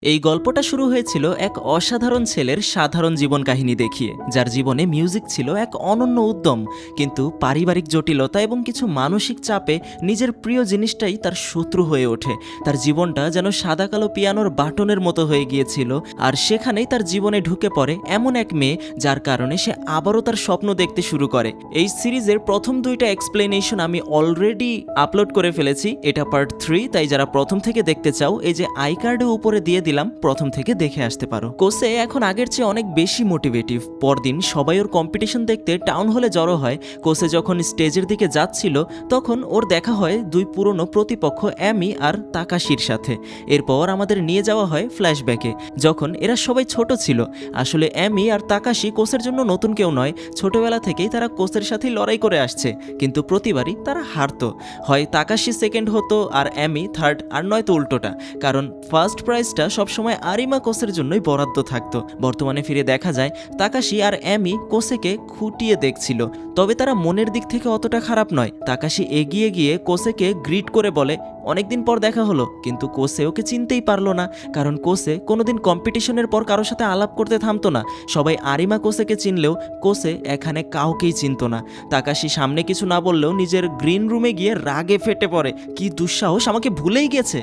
এই গল্পটা শুরু হয়েছিল এক অসাধারণ ছেলের সাধারণ জীবন কাহিনী দেখিয়ে, যার জীবনে মিউজিক ছিল এক অনন্য উদ্যম। কিন্তু পারিবারিক জটিলতা এবং কিছু মানসিক চাপে নিজের প্রিয় জিনিসটাই তার শত্রু হয়ে ওঠে। তার জীবনটা যেন সাদা কালো পিয়ানোর বাটনের মতো হয়ে গিয়েছিল, আর সেখানেই তার জীবনে ঢুকে পড়ে এমন এক মেয়ে, যার কারণে সে আবারও তার স্বপ্ন দেখতে শুরু করে। এই সিরিজের প্রথম দুইটা এক্সপ্লেনেশন আমি অলরেডি আপলোড করে ফেলেছি, এটা পার্ট 3, তাই যারা প্রথম থেকে দেখতে চাও এই যে আই কার্ডে উপরে দিয়ে দিলাম, প্রথম থেকে দেখে আসতে পারো। কোসে এখন আগের চেয়ে অনেক বেশি মোটিভেটিভ। পরদিন সবাই ওর কম্পিটিশন দেখতে টাউন হলে জড়ো হয়। কোসে যখন স্টেজের দিকে যাচ্ছিল তখন ওর দেখা হয় দুই পুরনো প্রতিপক্ষ অ্যামি আর তাকাশির সাথে। এরপর আমাদের নিয়ে যাওয়া হয় ফ্ল্যাশব্যাকে, যখন এরা সবাই ছোট ছিল। আসলে অ্যামি আর তাকাশি কোসের জন্য নতুন কেউ নয়, ছোটবেলা থেকেই তারা কোসের সাথে লড়াই করে আসছে, কিন্তু প্রতিবারই তারা হারতো। হয় তাকাশি সেকেন্ড হতো আর অ্যামি থার্ড, আর নয়তো উল্টোটা, কারণ ফার্স্ট প্রাইজটা সবসময় আরিমা কোসের জন্যই বরাদ্দ থাকতো। বর্তমানে ফিরে দেখা যায় তাকাশি আর অ্যামি কোসেকে খুঁটিয়ে দেখছিল, তবে তারা মনের দিক থেকে অতটা খারাপ নয়। তাকাশি এগিয়ে গিয়ে কোসেকে গ্রিট করে বলে অনেকদিন পর দেখা হলো, কিন্তু কোসে ওকে চিনতেই পারলো না, কারণ কোসে কোনোদিন কম্পিটিশনের পর কারোর সাথে আলাপ করতে থামতো না। সবাই আরিমা কোসেকে চিনলেও কোসে এখানে কাউকেই চিনতো না। তাকাশি সামনে কিছু না বললেও নিজের গ্রিন রুমে গিয়ে রাগে ফেটে পড়ে, কি দুঃসাহস, আমাকে ভুলেই গেছে।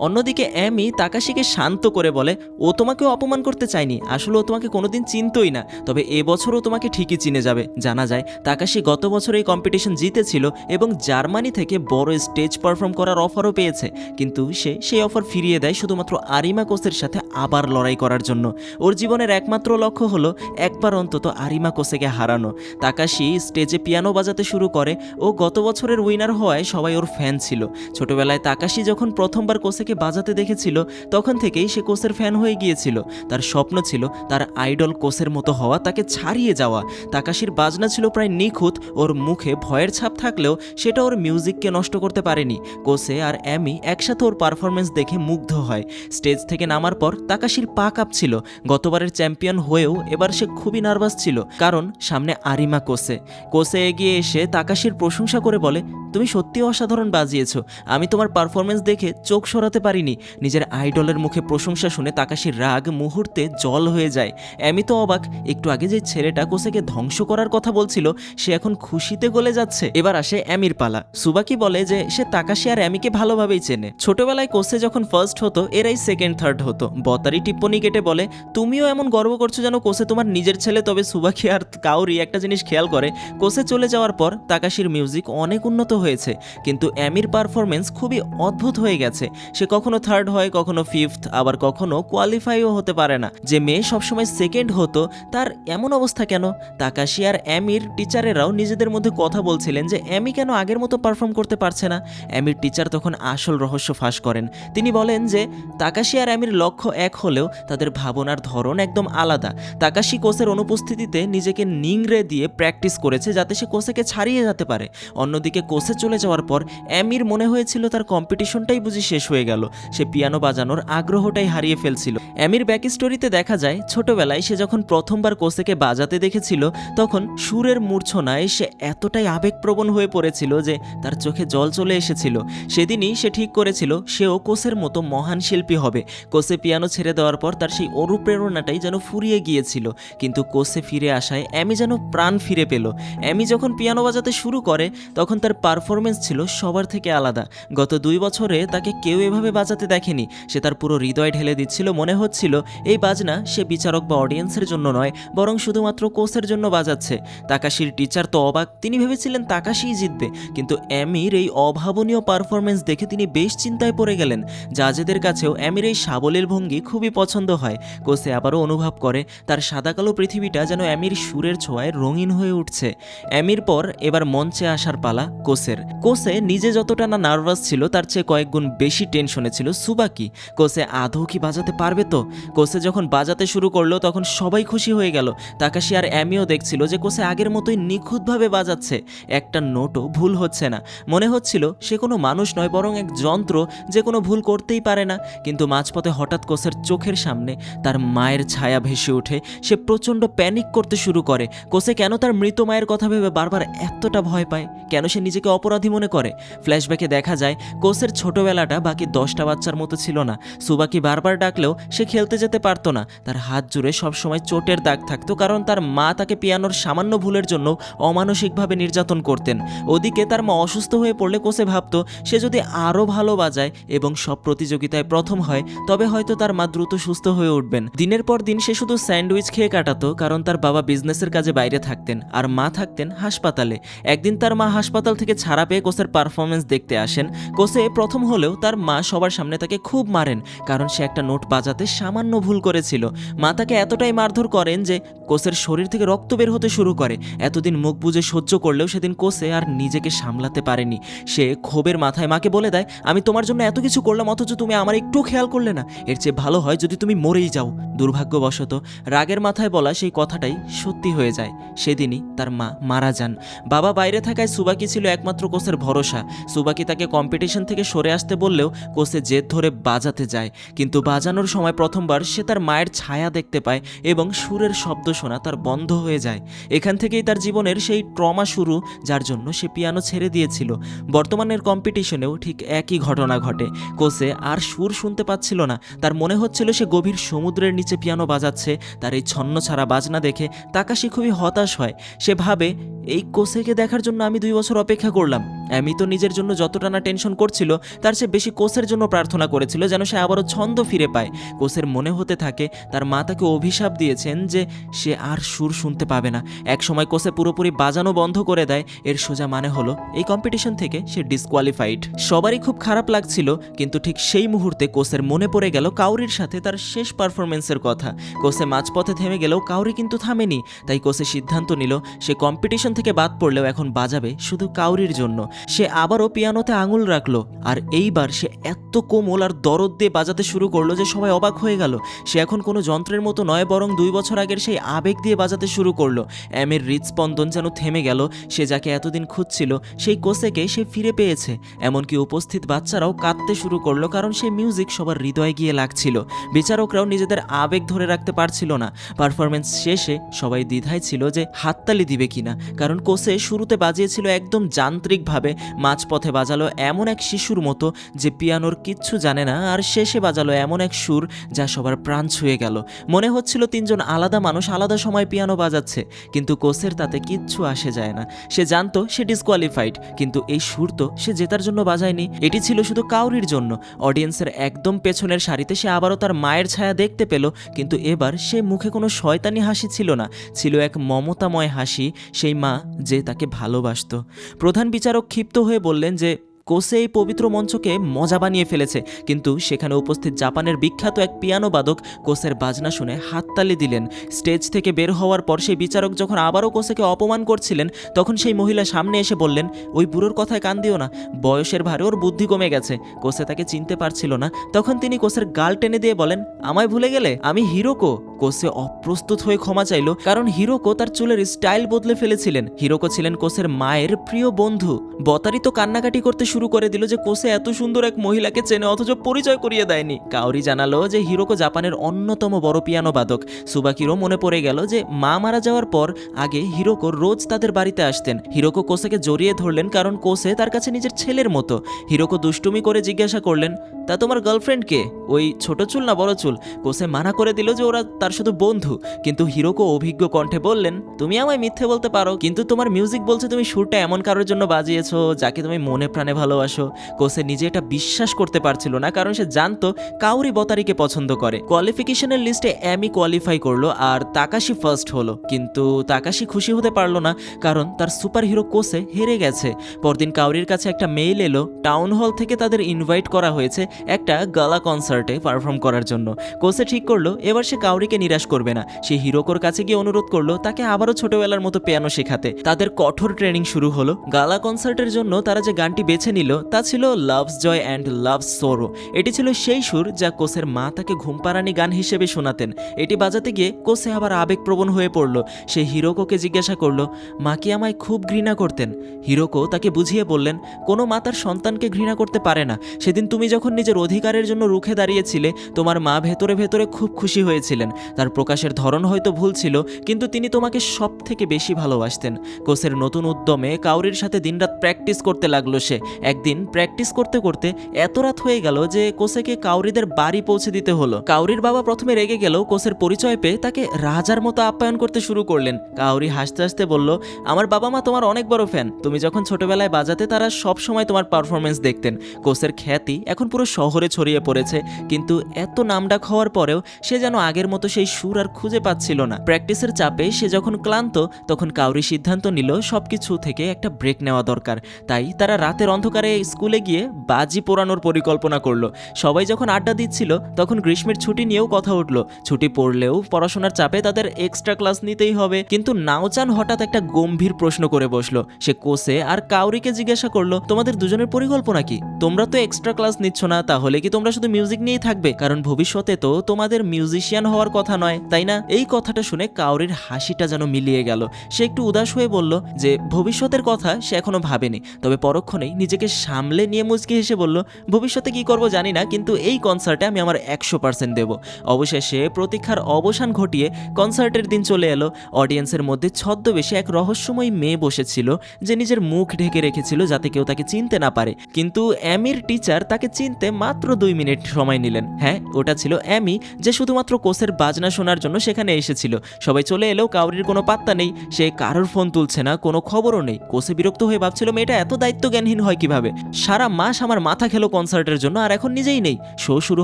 অন্যদিকে অ্যামি তাকাশিকে শান্ত করে বলে ও তোমাকেও অপমান করতে চায়নি, আসলে ও তোমাকে কোনোদিন চিনতই না, তবে এবছরও তোমাকে ঠিকই চিনে যাবে। জানা যায় তাকাশি গত বছর এই কম্পিটিশন জিতেছিল এবং জার্মানি থেকে বড় স্টেজ পারফর্ম করার অফারও পেয়েছে, কিন্তু সে সেই অফার ফিরিয়ে দেয় শুধুমাত্র আরিমা কোসের সাথে আবার লড়াই করার জন্য। ওর জীবনের একমাত্র লক্ষ্য হলো একবার অন্তত আরিমা কোসেকে হারানো। তাকাশি স্টেজে পিয়ানো বাজাতে শুরু করে। ও গত বছরের উইনার হওয়ায় সবাই ওর ফ্যান ছিল। ছোটবেলায় তাকাশি যখন প্রথমবার কোসেকে বাজাতে দেখেছিল তখন থেকেই সে কোসের ফ্যান হয়ে গিয়েছিল। তার স্বপ্ন ছিল তার আইডল কোসের মতো হওয়া, তাকে ছাড়িয়ে যাওয়া। তাকাশির বাজনা ছিল প্রায় নিখুঁত, ওর মুখে ভয়ের ছাপ থাকলেও সেটা ওর মিউজিককে নষ্ট করতে পারেনি। কোসে আর অ্যামি একসাথে ওর পারফরমেন্স দেখে মুগ্ধ হয়। স্টেজ থেকে নামার পর তাকাশির পা কাঁপছিল। গতবারের চ্যাম্পিয়ন হয়েও এবার সে খুবই নার্ভাস ছিল, কারণ সামনে আরিমা কোসে। কোসে এগিয়ে এসে তাকাশির প্রশংসা করে বলে তুমি সত্যি অসাধারণ বাজিয়েছো, আমি তোমার পারফরমেন্স দেখে চোখ সরাতে পারিনি। নিজের আইডলের মুখে প্রশংসা শুনে তাকাশির রাগ মুহূর্তে জল হয়ে যায়। অ্যামি তো অবাক, একটু আগে যে ছেলেটা কোসেকে ধ্বংস করার কথা বলছিল সে এখন খুশিতে গলে যাচ্ছে। এবার আসে অ্যামির পালা। সুবাকি বলে যে সে তাকাশি আর অ্যামিকে ভালোভাবেই চেনে। ছোটবেলায় কোসে যখন ফার্স্ট হতো এরাই সেকেন্ড থার্ড হতো। বতারি টিপ্পনি কেটে বলে তুমিও এমন গর্ব করছো যেন কোসে তোমার নিজের ছেলে। তবে সুবাকি আর কাউরি একটা জিনিস খেয়াল করে, কোসে চলে যাওয়ার পর তাকাশির মিউজিক অনেক উন্নত হয়েছে, কিন্তু অ্যামির পারফরমেন্স খুবই অদ্ভুত হয়ে গেছে। সে কখনো থার্ড হয়, কখনো ফিফথ, আবার কখনো কোয়ালিফাইও হতে পারে না। যে মেয়ে সবসময় সেকেন্ড হতো তার এমন অবস্থা কেন? তাকাশি আর অ্যামির টিচারেরাও নিজেদের মধ্যে কথা বলছিলেন যে অ্যামি কেন আগের মতো পারফর্ম করতে পারছে না। অ্যামির টিচার তখন আসল রহস্য ফাঁস করেন। তিনি বলেন যে তাকাশি আর অ্যামির লক্ষ্য এক হলেও তাদের ভাবনার ধরন একদম আলাদা। তাকাশি কোসের অনুপস্থিতিতে নিজেকে নিংড়ে দিয়ে প্র্যাকটিস করেছে যাতে সে কোসেকে ছাড়িয়ে যেতে পারে। অন্যদিকে কোসে চলে যাওয়ার পর অ্যামির মনে হয়েছিল তার কম্পিটিশনটাই বুঝি শেষ হয়ে গেল, সে পিয়ানো বাজানোর আগ্রহটাই হারিয়ে ফেলছিল। অ্যামির ব্যাক স্টোরিতে দেখা যায় ছোটবেলায় সে যখন প্রথমবার কোসেকে বাজাতে দেখেছিল তখন সুরের মূর্ছনায় সে এতটাই আবেগপ্রবণ হয়ে পড়েছিল যে তার চোখে জল চলে এসেছিল। সেদিনই সে ঠিক করেছিল সেও কোসের মতো মহান শিল্পী হবে। কোসে পিয়ানো ছেড়ে দেওয়ার পর তার সেই অনুপ্রেরণাটাই যেন ফুরিয়ে গিয়েছিল, কিন্তু কোসে ফিরে আসায় অ্যামি যেন প্রাণ ফিরে পেল। অ্যামি যখন পিয়ানো বাজাতে শুরু করে তখন তার পারফরমেন্স ছিল সবার থেকে আলাদা। গত 2 বছরে তাকে কেউ এভাবে বাজাতে দেখেনি। সে তার পুরো হৃদয় ঢেলে দিচ্ছিল। মনে হচ্ছিল এই বাজনা সে বিচারক বা অডিয়েন্সের জন্য নয়, বরং শুধুমাত্র কোসের জন্য বাজাচ্ছে। তাকাশির টিচার তো অবাক, তিনি ভেবেছিলেন তাকাশিই জিতবে, কিন্তু অ্যামির এই অভাবনীয় পারফরমেন্স দেখে তিনি বেশ চিন্তায় পড়ে গেলেন। জাজেদের কাছেও অ্যামির এই সাবলীল ভঙ্গি খুবই পছন্দ হয়। কোসে আবারও অনুভব করে তার সাদাকালো পৃথিবীটা যেন অ্যামির সুরের ছোঁয়ায় রঙিন হয়ে উঠছে। অ্যামির পর এবার মঞ্চে আসার পালা কোসের। কোসে নিজে যতটা না নার্ভাস ছিল তার চেয়ে কয়েক গুণ বেশি টেনশনে ছিল সুবাকি। কোসে আদৌ কি বাজাতে পারবে তো? কোসে যখন বাজাতে শুরু করলো তখন সবাই খুশি হয়ে গেল। তাকাশি আর অ্যামিও দেখছিল যে কোসে আগের মতোই নিখুঁতভাবে বাজাচ্ছে, একটা নোটও ভুল হচ্ছে না। মনে হচ্ছিল সে কোনো মানুষ নয়, বরং এক যন্ত্র যে কোনো ভুল করতেই পারে না। কিন্তু মাঝপথে হঠাৎ কোসের চোখের সামনে তার মায়ের ছায়া ভেসে ওঠে। সে প্রচণ্ড প্যানিক করতে শুরু করে। কোসে কেন তার মৃত মায়ের কথা ভেবে বারবার এতটা ভয় পায়? কেন সে নিজেকে অপরাধী মনে করে? ফ্ল্যাশব্যাকে দেখা যায় কোসের ছোটবেলাটা বাকি 10টা বাচ্চার মতো ছিল না। সুবাকি বারবার ডাকলেও সে খেলতে যেতে পারতো না। তার হাত জুড়ে সবসময় চোটের দাগ থাকতো, কারণ তার মা তাকে পিয়ানোর সামান্য ভুলের জন্য অমানসিকভাবে নির্যাতন করতেন। ওদিকে তার মা অসুস্থ হয়ে পড়লে কোসে ভাবতো সে যদি আরও ভালো বাজায় এবং সব প্রতিযোগিতায় প্রথম হয় তবে হয়তো তার মা দ্রুত সুস্থ হয়ে উঠবেন। দিনের পর দিন সে শুধু স্যান্ডউইচ খেয়ে কাটাতো, কারণ তার বাবা বিজনেসের কাজে বাইরে থাকতেন আর মা থাকতেন হাসপাতালে। একদিন তার মা হাসপাতাল থেকে ছাড়া পেয়ে কোসের পারফরমেন্স দেখতে আসেন। কোসে প্রথম হলেও তার মা সবার সামনে তাকে খুব মারেন, কারণ সে একটা নোট বাজাতে সামান্য ভুল করেছিল। মা তাকে এতটাই মারধর করেন যে কোসের শরীর থেকে রক্ত বের হতে শুরু করে। এতদিন মুখ বুজে সহ্য করলেও সেদিন কোসে আর নিজেকে সামলাতে পারেনি। সে ক্ষোভের মাথায় মাকে বলে দেয়, আমি তোমার জন্য এত কিছু করলাম অথচ তুমি আমার একটু খেয়াল করলে না, এর চেয়ে ভালো হয় যদি তুমি মরেই যাও। দুর্ভাগ্যবশত রাগের মাথায় বলা সেই কথাটাই সত্যি হয়ে যায়। সেদিনই তার মা মারা যান। বাবা বাইরে থাকায় সুবাকি ছিল একমাত্র কোসের ভরসা। সুবাকি তাকে কম্পিটিশন থেকে সরে আসতে বললেও কোসে জেদ ধরে বাজাতে যায়, কিন্তু বাজানোর সময় প্রথমবার সে তার মায়ের ছায়া দেখতে পায় এবং সুরের শব্দ শোনা তার বন্ধ হয়ে যায়। এখান থেকেই তার জীবনের সেই ট্রমা শুরু, যার জন্য সে পিয়ানো ছেড়ে দিয়েছিল। বর্তমানের কম্পিটিশনেও ঠিক একই ঘটনা ঘটে। কোসে আর সুর শুনতে পাচ্ছিল না। তার মনে হচ্ছিল সে গভীর সমুদ্রের নিচে পিয়ানো বাজাচ্ছে। তার এই ছন্নছাড়া বাজনা দেখে তাকাশি খুবই হতাশ হয়। সে ভাবে, এই কোসেকে দেখার জন্য আমি 2 বছর অপেক্ষা করলাম। আমি তো নিজের জন্য যতটা না টেনশন করছিল তার চেয়ে বেশি কোসের জন্য প্রার্থনা করেছিল যেন সে আবারও ছন্দ ফিরে পায়। কোসের মনে হতে থাকে তার মা তাকে অভিশাপ দিয়েছেন যে সে আর সুর শুনতে পাবে না। একসময় কোসে পুরোপুরি বাজানো বন্ধ করে দেয়। এর সোজা মানে হলো এই কম্পিটিশন থেকে সে ডিসকোয়ালিফাইড। সবারই খুব খারাপ লাগছিল, কিন্তু ঠিক সেই মুহূর্তে কোসের মনে পড়ে গেল কাউরির সাথে তার শেষ পারফরমেন্সের কথা। কোসে মাঝপথে থেমে গেলেও কাউরি কিন্তু থামেনি। তাই কোসে সিদ্ধান্ত নিল সে কম্পিটিশন থেকে বাদ পড়লেও এখন বাজাবে শুধু কাউরির জন্য। সে আবারও পিয়ানোতে আঙুল রাখলো, আর এইবার সে এত কোমল আর দরদ দিয়ে বাজাতে শুরু করলো যে সবাই অবাক হয়ে গেল। সে এখন কোনো যন্ত্রের মতো নয়, বরং 2 বছর আগের সেই আবেগ দিয়ে বাজাতে শুরু করলো। অ্যামের হৃদস্পন্দন যেন থেমে গেল। সে যাকে এতদিন খুঁজছিল সেই কোসেকে সে ফিরে পেয়েছে। এমনকি উপস্থিত বাচ্চারাও কাঁদতে শুরু করলো, কারণ সেই মিউজিক সবার হৃদয়ে গিয়ে লাগছিল। বিচারকরাও নিজেদের আবেগ ধরে রাখতে পারছিল না। পারফরমেন্স শেষে সবাই দ্বিধায় ছিল যে হাততালি দিবে কিনা, কারণ কোসে শুরুতে বাজিয়েছিল একদম যান্ত্রিকভাবে, মাঝপথে বাজালো এমন এক শিশুর মতো যে পিয়ানোর কিচ্ছু জানে না, আর শেষে বাজালো এমন এক সুর যা সবার প্রাণ ছুঁয়ে গেল। মনে হচ্ছিল 3 জন আলাদা মানুষ আলাদা সময় পিয়ানো বাজাচ্ছে, কিন্তু কোসের তাতে কিচ্ছু আসে যায় না। সে জানতো সে ডিসকোয়ালিফাইড, কিন্তু এই সুর তো সে জেতার জন্য বাজায়নি, এটি ছিল শুধু কাউরির জন্য। অডিয়েন্সের একদম পেছনের সারিতে সে আবারও তার মায়ের ছায়া দেখতে পেল, কিন্তু এবার সে মুখে কোনো শয়তানি হাসি ছিল না, ছিল এক মমতাময় হাসি, সেই মা যে তাকে ভালোবাসতো। প্রধান বিচারক ক্ষিপ্ত হয়ে বললেন যে কোসে এই পবিত্র মঞ্চকে মজা বানিয়ে ফেলেছে, কিন্তু সেখানে উপস্থিত জাপানের বিখ্যাত এক পিয়ানো বাদক কোসের বাজনা শুনে হাততালি দিলেন। স্টেজ থেকে বের হওয়ার পর সেই বিচারক যখন আবারও কোসেকে অপমান করছিলেন, তখন সেই মহিলা সামনে এসে বললেন, ওই বুড়োর কথায় কান দিও না, বয়সের ভারে ওর বুদ্ধি কমে গেছে। কোসে তাকে চিনতে পারছিল না। তখন তিনি কোসের গাল টেনে দিয়ে বলেন, আমায় ভুলে গেলে? আমি হিরোকো। কোসে অপ্রস্তুত হয়ে ক্ষমা চাইল, কারণ হিরোকো তার চুলের স্টাইল বদলে ফেলেছিলেন। হিরোকো ছিলেন কোসের মায়ের প্রিয় বন্ধু। বতারি তো কান্নাকাটি করতে শুরু করে দিল যে কোসে এত সুন্দর এক মহিলাকে চেনে অথচ পরিচয় করিয়ে দেয়নি। কাউরি জানালো যে হিরোকো জাপানের অন্যতম বড় পিয়ানো বাদক। সুবাকিরও মনে পড়ে গেল যে মা মারা যাওয়ার পর আগে হিরোকো রোজ তাদের বাড়িতে আসতেন। হিরোকো কোসেকে জড়িয়ে ধরলেন, কারণ কোসে তার কাছে নিজের ছেলের মতো। হিরোকো দুষ্টুমি করে জিজ্ঞাসা করলেন, তা তোমার গার্লফ্রেন্ড কে? ওই ছোট চুল না বড় চুল? কোসে মানা করে দিল যে ওরা তার শুধু বন্ধু, কিন্তু হিরোকো অভিজ্ঞ কণ্ঠে বললেন, তুমি আমায় মিথ্যে বলতে পারো, কিন্তু তোমার মিউজিক বলছে তুমি সুরটা এমন কারোর জন্য বাজিয়েছো যাকে তুমি মনে প্রাণে ভালোবাসো। কোসে নিজে এটা বিশ্বাস করতে পারছিল না, কারণ সে জানতো কাউরি বতারিকে পছন্দ করে। কোয়ালিফিকেশনের লিস্টে অ্যামি কোয়ালিফাই করলো আর তাকাশি ফার্স্ট হলো, কিন্তু তাকাশি খুশি হতে পারলো না, কারণ তার সুপার হিরো কোসে হেরে গেছে। পরদিন কাউরির কাছে একটা মেইল এলো, টাউন হল থেকে তাদের ইনভাইট করা হয়েছে একটা গালা কনসার্টে পারফর্ম করার জন্য। কোসে ঠিক করলো এবার সে কাউরিকে নিরাশ করবে না। সে হিরোকোর কাছে গিয়ে অনুরোধ করলো তাকে আবারও ছোটবেলার মতো পিয়ানো শেখাতে। তাদের কঠোর ট্রেনিং শুরু হলো। গালা কনসার্টের জন্য তারা যে গানটি বেছে নিল তা ছিল love's joy and love's sorrow. এটি ছিল সেই সুর যা কোসের মা তাকে ঘুমপাড়ানি গান হিসেবে শোনাতেন। এটি বাজাতে গিয়ে কোসে আবার আবেগপ্রবণ হয়ে পড়ল। সে হিরোকোকে জিজ্ঞাসা করলো, মা কি আমায় খুব ঘৃণা করতেন? হিরোকো তাকে বুঝিয়ে বললেন, কোনো মা তার সন্তানকে ঘৃণা করতে পারে না। সেদিন তুমি যখন নিজের অধিকারের জন্য রুখে দাঁড়িয়েছিলে, তোমার মা ভেতরে ভেতরে খুব খুশি হয়েছিলেন। তার প্রকাশের ধরন হয়তো ভুল ছিল, কিন্তু তিনি তোমাকে সব থেকে বেশি ভালোবাসতেন। কোসের নতুন উদ্যমে কাউরির সাথে দিনরাত প্র্যাকটিস করতে লাগলো সে। একদিন প্র্যাকটিস করতে করতে এত রাত হয়ে গেল যে কোসেকে কাউরিদের বাড়ি পৌঁছে দিতে হলো। কাউরির বাবা প্রথমে রেগে গেল, কোসের পরিচয় পেয়ে তাকে রাজার মতো আপ্যায়ন করতে শুরু করলেন। কাউরি হাসতে হাসতে বলল, আমার বাবা মা তোমার অনেক বড় ফ্যান, তুমি যখন ছোটবেলায় বাজাতে তারা সব সময় তোমার পারফরমেন্স দেখতেন। কোসের খ্যাতি এখন পুরো শহরে ছড়িয়ে পড়েছে, কিন্তু এত নামডাক হওয়ার পরেও সে যেন আগের মতো সেই সুর আর খুঁজে পাচ্ছিল না। প্র্যাকটিসের চাপে সে যখন ক্লান্ত, তখন কাউরি সিদ্ধান্ত নিল সবকিছু থেকে একটা ব্রেক নেওয়া দরকার। তাই তারা রাতের অন্ধকারে স্কুলে গিয়ে বাজি পোড়ানোর পরিকল্পনা করলো। সবাই যখন আড্ডা দিচ্ছিল তখন গ্রীষ্মের ছুটি নিয়েও কথা উঠলো। ছুটি পড়লেও পড়াশোনার চাপে তাদের এক্সট্রা ক্লাস নিতেই হবে। কিন্তু নাওচান হঠাৎ একটা গম্ভীর প্রশ্ন করে বসলো। সে কোসে আর কাউরিকে জিজ্ঞাসা করলো, তোমাদের দুজনের পরিকল্পনা কি? তোমরা তো এক্সট্রা ক্লাস নিচ্ছ না, তাহলে কি তোমরা শুধু মিউজিক নিয়েই থাকবে? কারণ ভবিষ্যতে তো তোমাদের মিউজিশিয়ান হওয়ার কথা নয়, তাই না? এই কথাটা শুনে কাউরির হাসিটা যেন মিলিয়ে গেল। সে একটু উদাস হয়ে বলল যে ভবিষ্যতের কথা সে এখনো ভাবেনি, তবে পরক্ষণেই নিজেকে সামলে নিয়ে মুচকি হেসে বলল, ভবিষ্যতে কি করব জানি না, কিন্তু এই কনসার্টে আমি আমার 100% দেব। অবশেষে প্রতীক্ষার অবসান ঘটিয়ে কনসার্টের দিন চলে এলো। অডিয়েন্সের মধ্যে ছদ্মবেশে এক রহস্যময়ী মেয়ে বসেছিল, যে নিজের মুখ ঢেকে রেখেছিল যাতে কেউ তাকে চিনতে না পারে। কিন্তু অ্যামির টিচার তাকে চিনতে মাত্র 2 মিনিট সময় নিলেন। হ্যাঁ, ওটা ছিল অ্যামি, যে শুধুমাত্র কোসের বাজনা শোনার জন্য সেখানে এসেছিল। সবাই চলে এলেও কাউরির কোনো পাত্তা নেই, সে কারোর ফোন তুলছে না, কোনো খবরও নেই। কোসে বিরক্ত হয়ে ভাবছিল, মেয়েটা এত দায়িত্বজ্ঞানহীন হয় কিভাবে? সারা মাস আমার মাথা খেলো কনসার্টের জন্য, আর এখন নিজেই নেই। শো শুরু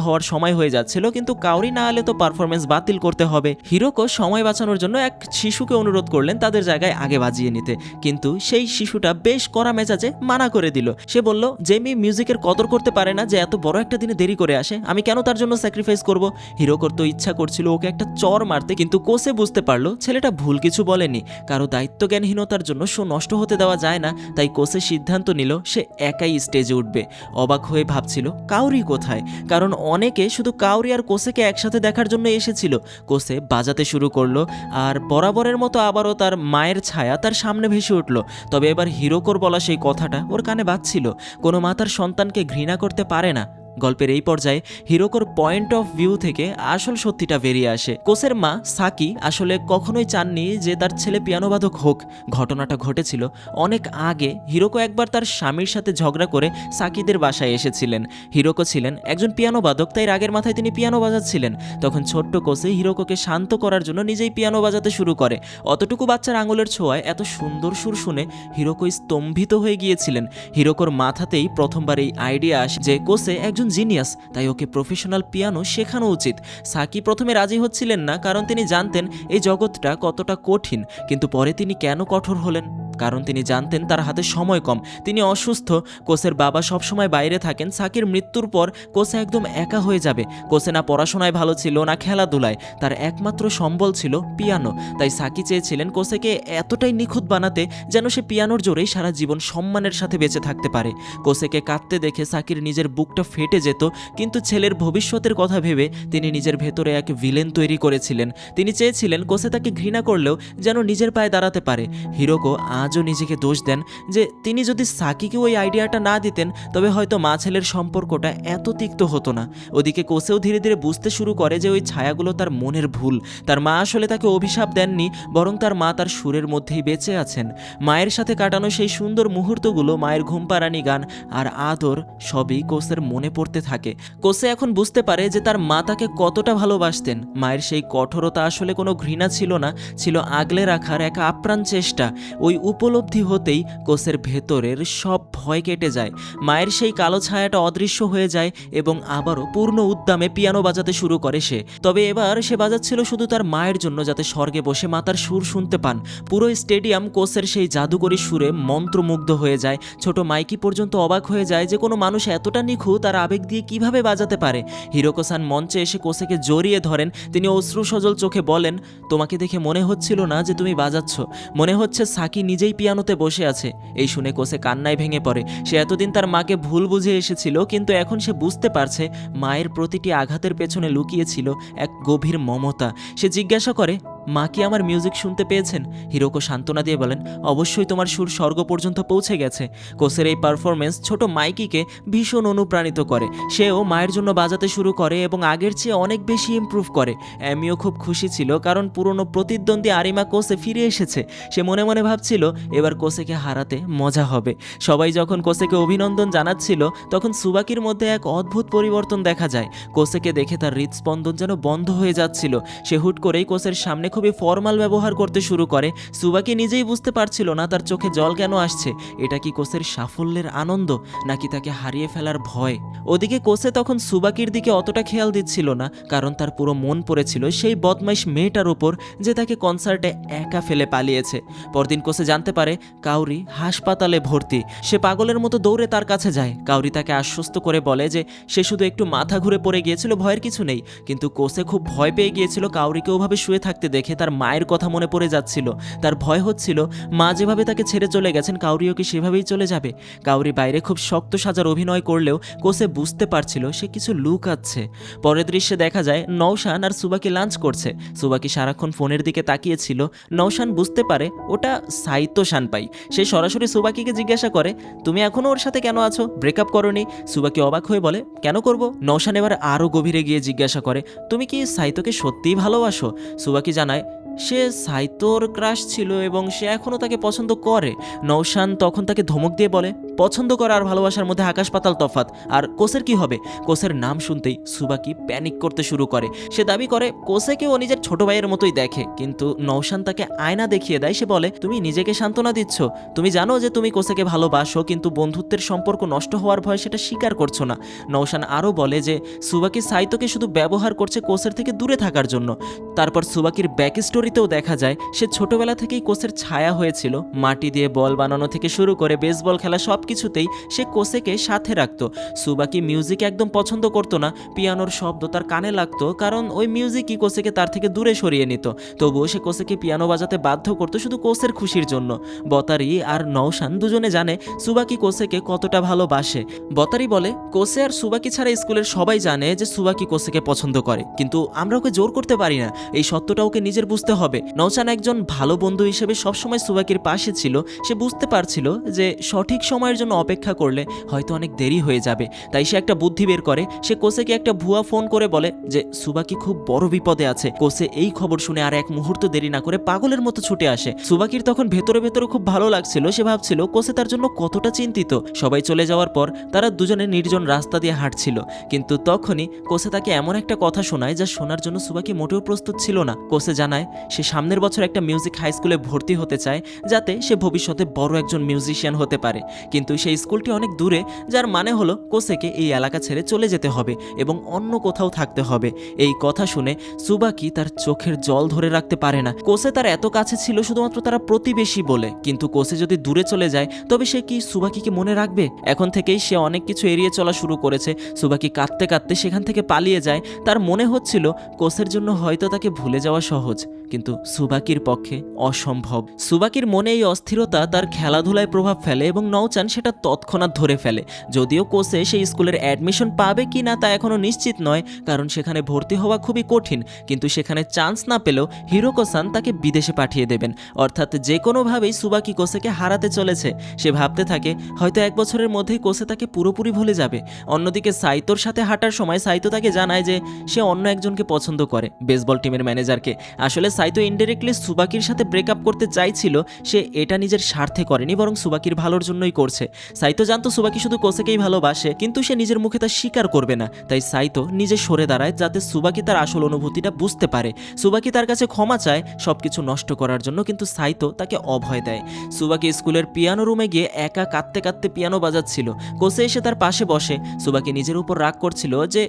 হওয়ার সময় হয়ে যাচ্ছিল, কিন্তু কাউরি না এলে তো পারফরমেন্স বাতিল করতে হবে। হিরোকো সময় বাঁচানোর জন্য এক শিশুকে অনুরোধ করলেন তাদের জায়গায় আগে বাজিয়ে নিতে, কিন্তু সেই শিশুটা বেশ কড়া মেজাজে মানা করে দিল। সে বলল, যে মেয়ে মিউজিকের কদর করতে পারে না, যে এত বড় একটা দিনে দেরি করে আসে, আমি কেন তার জন্য স্যাক্রিফাইস করব? হিরোকোর তো ইচ্ছা করছিল ওকে একটা চর মারতে, কিন্তু কোসে বুঝতে পারলো ছেলেটা ভুল কিছু বলেনি। কারো দায়িত্বজ্ঞানহীনতার জন্য শো নষ্ট হতে দেওয়া যায় না। তাই কোসে সিদ্ধান্ত নিল সে একাই স্টেজে উঠবে। অবাক হয়ে ভাবছিল কাউরি কোথায়, কারণ অনেকে শুধু কাউরি আর কোসেকে একসাথে দেখার জন্য এসেছিল। কোসে বাজাতে শুরু করলো, আর বরাবরের মতো আবারও তার মায়ের ছায়া তার সামনে ভেসে উঠল। তবে এবার হিরোকোর বলা সেই কথাটা ওর কানে বাজছিল, কোনো মা তার সন্তানকে ঘৃণা করতে পারে না। গল্পের এই পর্যায়ে হিরোকোর পয়েন্ট অফ ভিউ থেকে আসল সত্যিটা বেরিয়ে আসে। কোসের মা সাকি আসলে কখনোই চাননি যে তার ছেলে পিয়ানোবাদক হোক। ঘটনাটা ঘটেছিল অনেক আগে। হিরোকো একবার তার স্বামীর সাথে ঝগড়া করে সাকিদের বাসায় এসেছিলেন। হিরোকো ছিলেন একজন পিয়ানোবাদক, তাই রাগের মাথায় তিনি পিয়ানো বাজাচ্ছিলেন। তখন ছোট্ট কোসে হিরোকোকে শান্ত করার জন্য নিজেই পিয়ানো বাজাতে শুরু করে। অতটুকু বাচ্চার আঙুলের ছোঁয়ায় এত সুন্দর সুর শুনে হিরোকো স্তম্ভিত হয়ে গিয়েছিলেন। হিরোকোর মাথাতেই প্রথমবার এই আইডিয়া আসে যে কোসে একজন জিনিয়াস, তাই ওকে প্রফেশনাল পিয়ানো শেখানো উচিত। সাকি প্রথমে রাজি হচ্ছিলেন না, কারণ তিনি জানতেন এই জগৎটা কতটা কঠিন। কিন্তু পরে তিনি কেন কঠোর হলেন? কারণ তিনি জানতেন তার হাতে সময় কম, তিনি অসুস্থ। কোসের বাবা সবসময় বাইরে থাকেন। সাকির মৃত্যুর পর কোসে একদম একা হয়ে যাবে। কোসে না পড়াশোনায় ভালো ছিল, না খেলাধুলায়। তার একমাত্র সম্বল ছিল পিয়ানো। তাই সাকি চেয়েছিলেন কোসেকে এতটাই নিখুঁত বানাতে যেন সে পিয়ানোর জোরেই সারা জীবন সম্মানের সাথে বেঁচে থাকতে পারে। কোসেকে কাঁদতে দেখে সাকির নিজের বুকটা ফেটে যেত, কিন্তু ছেলের ভবিষ্যতের কথা ভেবে তিনি নিজের ভেতরে এক ভিলেন তৈরি করেছিলেন। তিনি চেয়েছিলেন কোসে তাকে ঘৃণা করলেও যেন নিজের পায়ে দাঁড়াতে পারে। হিরোকো আজও নিজেকে দোষ দেন যে তিনি যদি সাকিকে ওই আইডিয়াটা না দিতেন, তবে হয়তো মা ছেলের সম্পর্কটা এত তিক্ত হতো না। ওদিকে কোসেও ধীরে ধীরে বুঝতে শুরু করে যে ওই ছায়াগুলো তার মনের ভুল। তার মা আসলে তাকে অভিশাপ দেননি, বরং তার মা তার সুরের মধ্যেই বেঁচে আছেন। মায়ের সাথে কাটানো সেই সুন্দর মুহূর্তগুলো, মায়ের ঘুমপাড়ানি গান আর আদর, সবই কোসের মনে পড়তে থাকে। কোসে এখন বুঝতে পারে যে তার মা তাকে কতটা ভালোবাসতেন। মায়ের সেই কঠোরতা আসলে কোনো ঘৃণা ছিল না, ছিল আগলে রাখার এক আপ্রাণ চেষ্টা। ওই উপলব্ধি হতেই কোসের ভেতরের সব ভয় কেটে যায়। মায়ের সেই কালো ছায়াটা অদৃশ্য হয়ে যায় এবং আবারও পূর্ণ উদ্যমে পিয়ানো বাজাতে শুরু করে সে। তবে এবার সে বাজাচ্ছিল শুধু তার মায়ের জন্য, যাতে স্বর্গে বসে মা তার সুর শুনতে পান। পুরো স্টেডিয়াম কোসের সেই জাদুকরী সুরে মন্ত্রমুগ্ধ হয়ে যায়। ছোট মাইকি পর্যন্ত অবাক হয়ে যায় যে কোনো মানুষ এতটা নিখুঁত তার আবেগ দিয়ে কিভাবে বাজাতে পারে। হিরোকো-সান মঞ্চে এসে কোসেকে জড়িয়ে ধরেন। তিনি অশ্রু সজল চোখে বলেন, তোমাকে দেখে মনে হচ্ছিল না যে তুমি বাজাচ্ছ, মনে হচ্ছে সাকি নিজেই পিয়ানোতে বসে আছে। এই শুনে কোসে কান্নায় ভেঙে পড়ে। সে এতদিন তার মাকে ভুল বুঝে এসেছিল, কিন্তু এখন সে বুঝতে পারছে মায়ের প্রতিটি আঘাতের পেছনে লুকিয়েছিল এক গভীর মমতা। সে জিজ্ঞাসা করে, মা কি আমার মিউজিক শুনতে পেয়েছেন? হিরোকো সান্ত্বনা দিয়ে বলেন, অবশ্যই তোমার সুর স্বর্গ পর্যন্ত পৌঁছে গেছে। কোসের এই পারফরমেন্স ছোট মাইকিকে ভীষণ অনুপ্রাণিত করে। সেও মায়ের জন্য বাজাতে শুরু করে এবং আগের চেয়ে অনেক বেশি ইমপ্রুভ করে। অ্যামিও খুব খুশি ছিল, কারণ পুরনো প্রতিদ্বন্দ্বী আরিমা কোসে ফিরে এসেছে। সে মনে মনে ভাবছিল এবার কোসেকে হারাতে মজা হবে। সবাই যখন কোসেকে অভিনন্দন জানাচ্ছিল তখন সুবাকির মধ্যে এক অদ্ভুত পরিবর্তন দেখা যায়। কোসেকে দেখে তার হৃদস্পন্দন যেন বন্ধ হয়ে যাচ্ছিল। সে হুট করেই কোসের সামনে খুবই ফর্মাল ব্যবহার করতে শুরু করে। সুবাকি নিজেই বুঝতে পারছিল না তার চোখে জল কেন আসছে। এটা কি কোসের সাফল্যের আনন্দ, নাকি তাকে হারিয়ে ফেলার ভয়? ওদিকে কোসে তখন সুবাকির দিকে অতটা খেয়াল দিচ্ছিল না, কারণ তার পুরো মন পড়েছিল সেই বদমাইশ মেয়েটার উপর যে তাকে কনসার্টে একা ফেলে পালিয়েছে। পরদিন কোসে জানতে পারে কাউরি হাসপাতালে ভর্তি। সে পাগলের মতো দৌড়ে তার কাছে যায়। কাউরি তাকে আশ্বস্ত করে বলে যে সে শুধু একটু মাথা ঘুরে পড়ে গিয়েছিল, ভয়ের কিছু নেই। কিন্তু কোসে খুব ভয় পেয়ে গিয়েছিল কাউরিকে ওভাবে শুয়ে থাকতে দেখে। তার মায়ের কথা মনে পড়ে যাচ্ছিল। তার ভয় হচ্ছিল মা যেভাবে তাকে ছেড়ে চলে গেছেন কাউরিও কি সেভাবেই চলে যাবে। কাউরি বাইরে খুব শক্ত সাজার অভিনয় করলেও কোসে বুঝতে পারছিল সে কিছু লুকাচ্ছে। পরের দৃশ্যে দেখা যায় নওশান আর সুবাকি লাঞ্চ করছে। সুবাকি সারাক্ষণ ফোনের দিকে তাকিয়েছিল। নওশান বুঝতে পারে ওটা সাইতো শানপাই। সে সরাসরি সুবাকিকে জিজ্ঞাসা করে, তুমি এখনো ওর সাথে কেন আছো? ব্রেকআপ করোনি? সুবাকি অবাক হয়ে বলে, কেন করব? নওশান এবার আরও গভীরে গিয়ে জিজ্ঞাসা করে, তুমি কি সাইতোকে সত্যিই ভালোবাসো? সুবাকি জানায় সে সাইতোর ক্রাশ ছিল এবং সে এখনও তাকে পছন্দ করে। নওশান তখন তাকে ধমক দিয়ে বলে, পছন্দ করা আর ভালোবাসার মধ্যে আকাশ পাতাল তফাৎ। আর কোসের কি হবে? কোসের নাম শুনতেই সুবাকি প্যানিক করতে শুরু করে। সে দাবি করে কোসেকে ও নিজের ছোট ভাইয়ের মতোই দেখে, কিন্তু নওশান তাকে আয়না দেখিয়ে দেয়। সে বলে, তুমি নিজেকে সান্ত্বনা দিচ্ছ। তুমি জানো যে তুমি কোসেকে ভালোবাসো, কিন্তু বন্ধুত্বের সম্পর্ক নষ্ট হওয়ার ভয় সেটা স্বীকার করছো না। নওশান আরও বলে যে সুবাকি সাইতোকে শুধু ব্যবহার করছে কোসের থেকে দূরে থাকার জন্য। তারপর সুবাকির ব্যাক স্টোরিতেও দেখা যায় সে ছোটবেলা থেকেই কোসের ছায়া হয়েছিল। মাটি দিয়ে বল বানানো থেকে শুরু করে বেসবল খেলা সব কিছুতেই সে কোসেকে সাথে রাখত। সুবাকি মিউজিক একদম পছন্দ করতো না। পিয়ানোর শব্দ তার কানে লাগতো, কারণ ওই মিউজিকই কোসেকে তার থেকে দূরে সরিয়ে নিত। তবুও সে কোসেকে পিয়ানো বাজাতে বাধ্য করতো শুধু কোসের খুশির জন্য। বতারি আর নওশান দুজনে জানে সুবাকি কোসেকে কতটা ভালোবাসে। বতারি বলে, কোসে আর সুবাকি ছাড়া স্কুলের সবাই জানে যে সুবাকি কোসেকে পছন্দ করে, কিন্তু আমরা ওকে জোর করতে পারি না। এই সত্যটা ওকে নিজের বুঝতে হবে। নওশান একজন ভালো বন্ধু হিসেবে সবসময় সুবাকির পাশে ছিল। সে বুঝতে পারছিল যে সঠিক সময়ের জন্য অপেক্ষা করলে হয়তো অনেক দেরি হয়ে যাবে। তাই সে একটা বুদ্ধি বের করে। সে কোসেকে একটা ভুয়া ফোন করে বলে যে সুবাকি খুব বড় বিপদে আছে। কোসে এই খবর শুনে আর এক মুহূর্ত দেরি না করে পাগলের মতো ছুটে আসে। সুবাকির তখন ভেতরে ভেতরে খুব ভালো লাগছিল। সে ভাবছিল কোসে তার জন্য কতটা চিন্তিত। সবাই চলে যাওয়ার পর তারা দুজনে নির্জন রাস্তা দিয়ে হাঁটছিল, কিন্তু তখনই কোসে তাকে এমন একটা কথা শোনায় যা শোনার জন্য সুবাকি মোটেও প্রস্তুত ছিল না। কোসে জানায় সে সামনের বছর একটা মিউজিক হাই স্কুলে ভর্তি হতে চায়, যাতে সে ভবিষ্যতে বড় একজন মিউজিশিয়ান হতে পারে। কিন্তু সেই স্কুলটি অনেক দূরে, যার মানে হলো কোসেকে এই এলাকা ছেড়ে চলে যেতে হবে এবং অন্য কোথাও থাকতে হবে। এই কথা শুনে সুবাকি তার চোখের জল ধরে রাখতে পারে না। কোসে তার এত কাছে ছিল শুধুমাত্র তারা প্রতিবেশী বলে, কিন্তু কোসে যদি দূরে চলে যায় তবে সে কি সুবাকিকে মনে রাখবে? এখন থেকেই সে অনেক কিছু এড়িয়ে চলা শুরু করেছে। সুবাকি কাঁদতে কাঁদতে সেখান থেকে পালিয়ে যায়। তার মনে হচ্ছিল কোসের জন্য হয়তো তাকে ভুলে যাওয়া সহজ, কিন্তু সুবাকির পক্ষে অসম্ভব। সুবাকির মনে এই অস্থিরতা তার খেলাধুলায় প্রভাব ফেলে এবং নওশান সেটা তৎক্ষণাৎ ধরে ফেলে। যদিও কোসে সেই স্কুলের অ্যাডমিশন পাবে কি না তা এখনও নিশ্চিত নয়, কারণ সেখানে ভর্তি হওয়া খুবই কঠিন। কিন্তু সেখানে চান্স না পেলেও হিরোকো-সান তাকে বিদেশে পাঠিয়ে দেবেন। অর্থাৎ যে কোনোভাবেই সুবাকি কোসেকে হারাতে চলেছে। সে ভাবতে থাকে হয়তো এক বছরের মধ্যেই কোসে তাকে পুরোপুরি ভুলে যাবে। অন্যদিকে সাইতোর সাথে হাঁটার সময় সাইতো তাকে জানায় যে সে অন্য একজনকে পছন্দ করে, বেসবল টিমের ম্যানেজারকে। আসলে সাইতো ইনডিরেক্টলি সুবাকির সাথে ব্রেকআপ করতে চাইছিল। সে এটা নিজের স্বার্থে করেনি, বরং সুবাকির ভালোর জন্যই করছে। সাইতো জানতো সুবাকি শুধু কোসেকেই ভালোবাসে, কিন্তু সে নিজের মুখে তা স্বীকার করবে না। তাই সাইতো নিজে সরে দাঁড়ায় যাতে সুবাকি তার আসল অনুভূতিটা বুঝতে পারে। সুবাকি তার কাছে ক্ষমা চায় সবকিছু নষ্ট করার জন্য, কিন্তু সাইতো তাকে অভয় দেয়। সুবাকি স্কুলের পিয়ানো রুমে গিয়ে একা কাঁদতে কাঁদতে পিয়ানো বাজাচ্ছিল। কোসে এসে তার পাশে বসে। সুবাকি নিজের উপর রাগ করছিল যে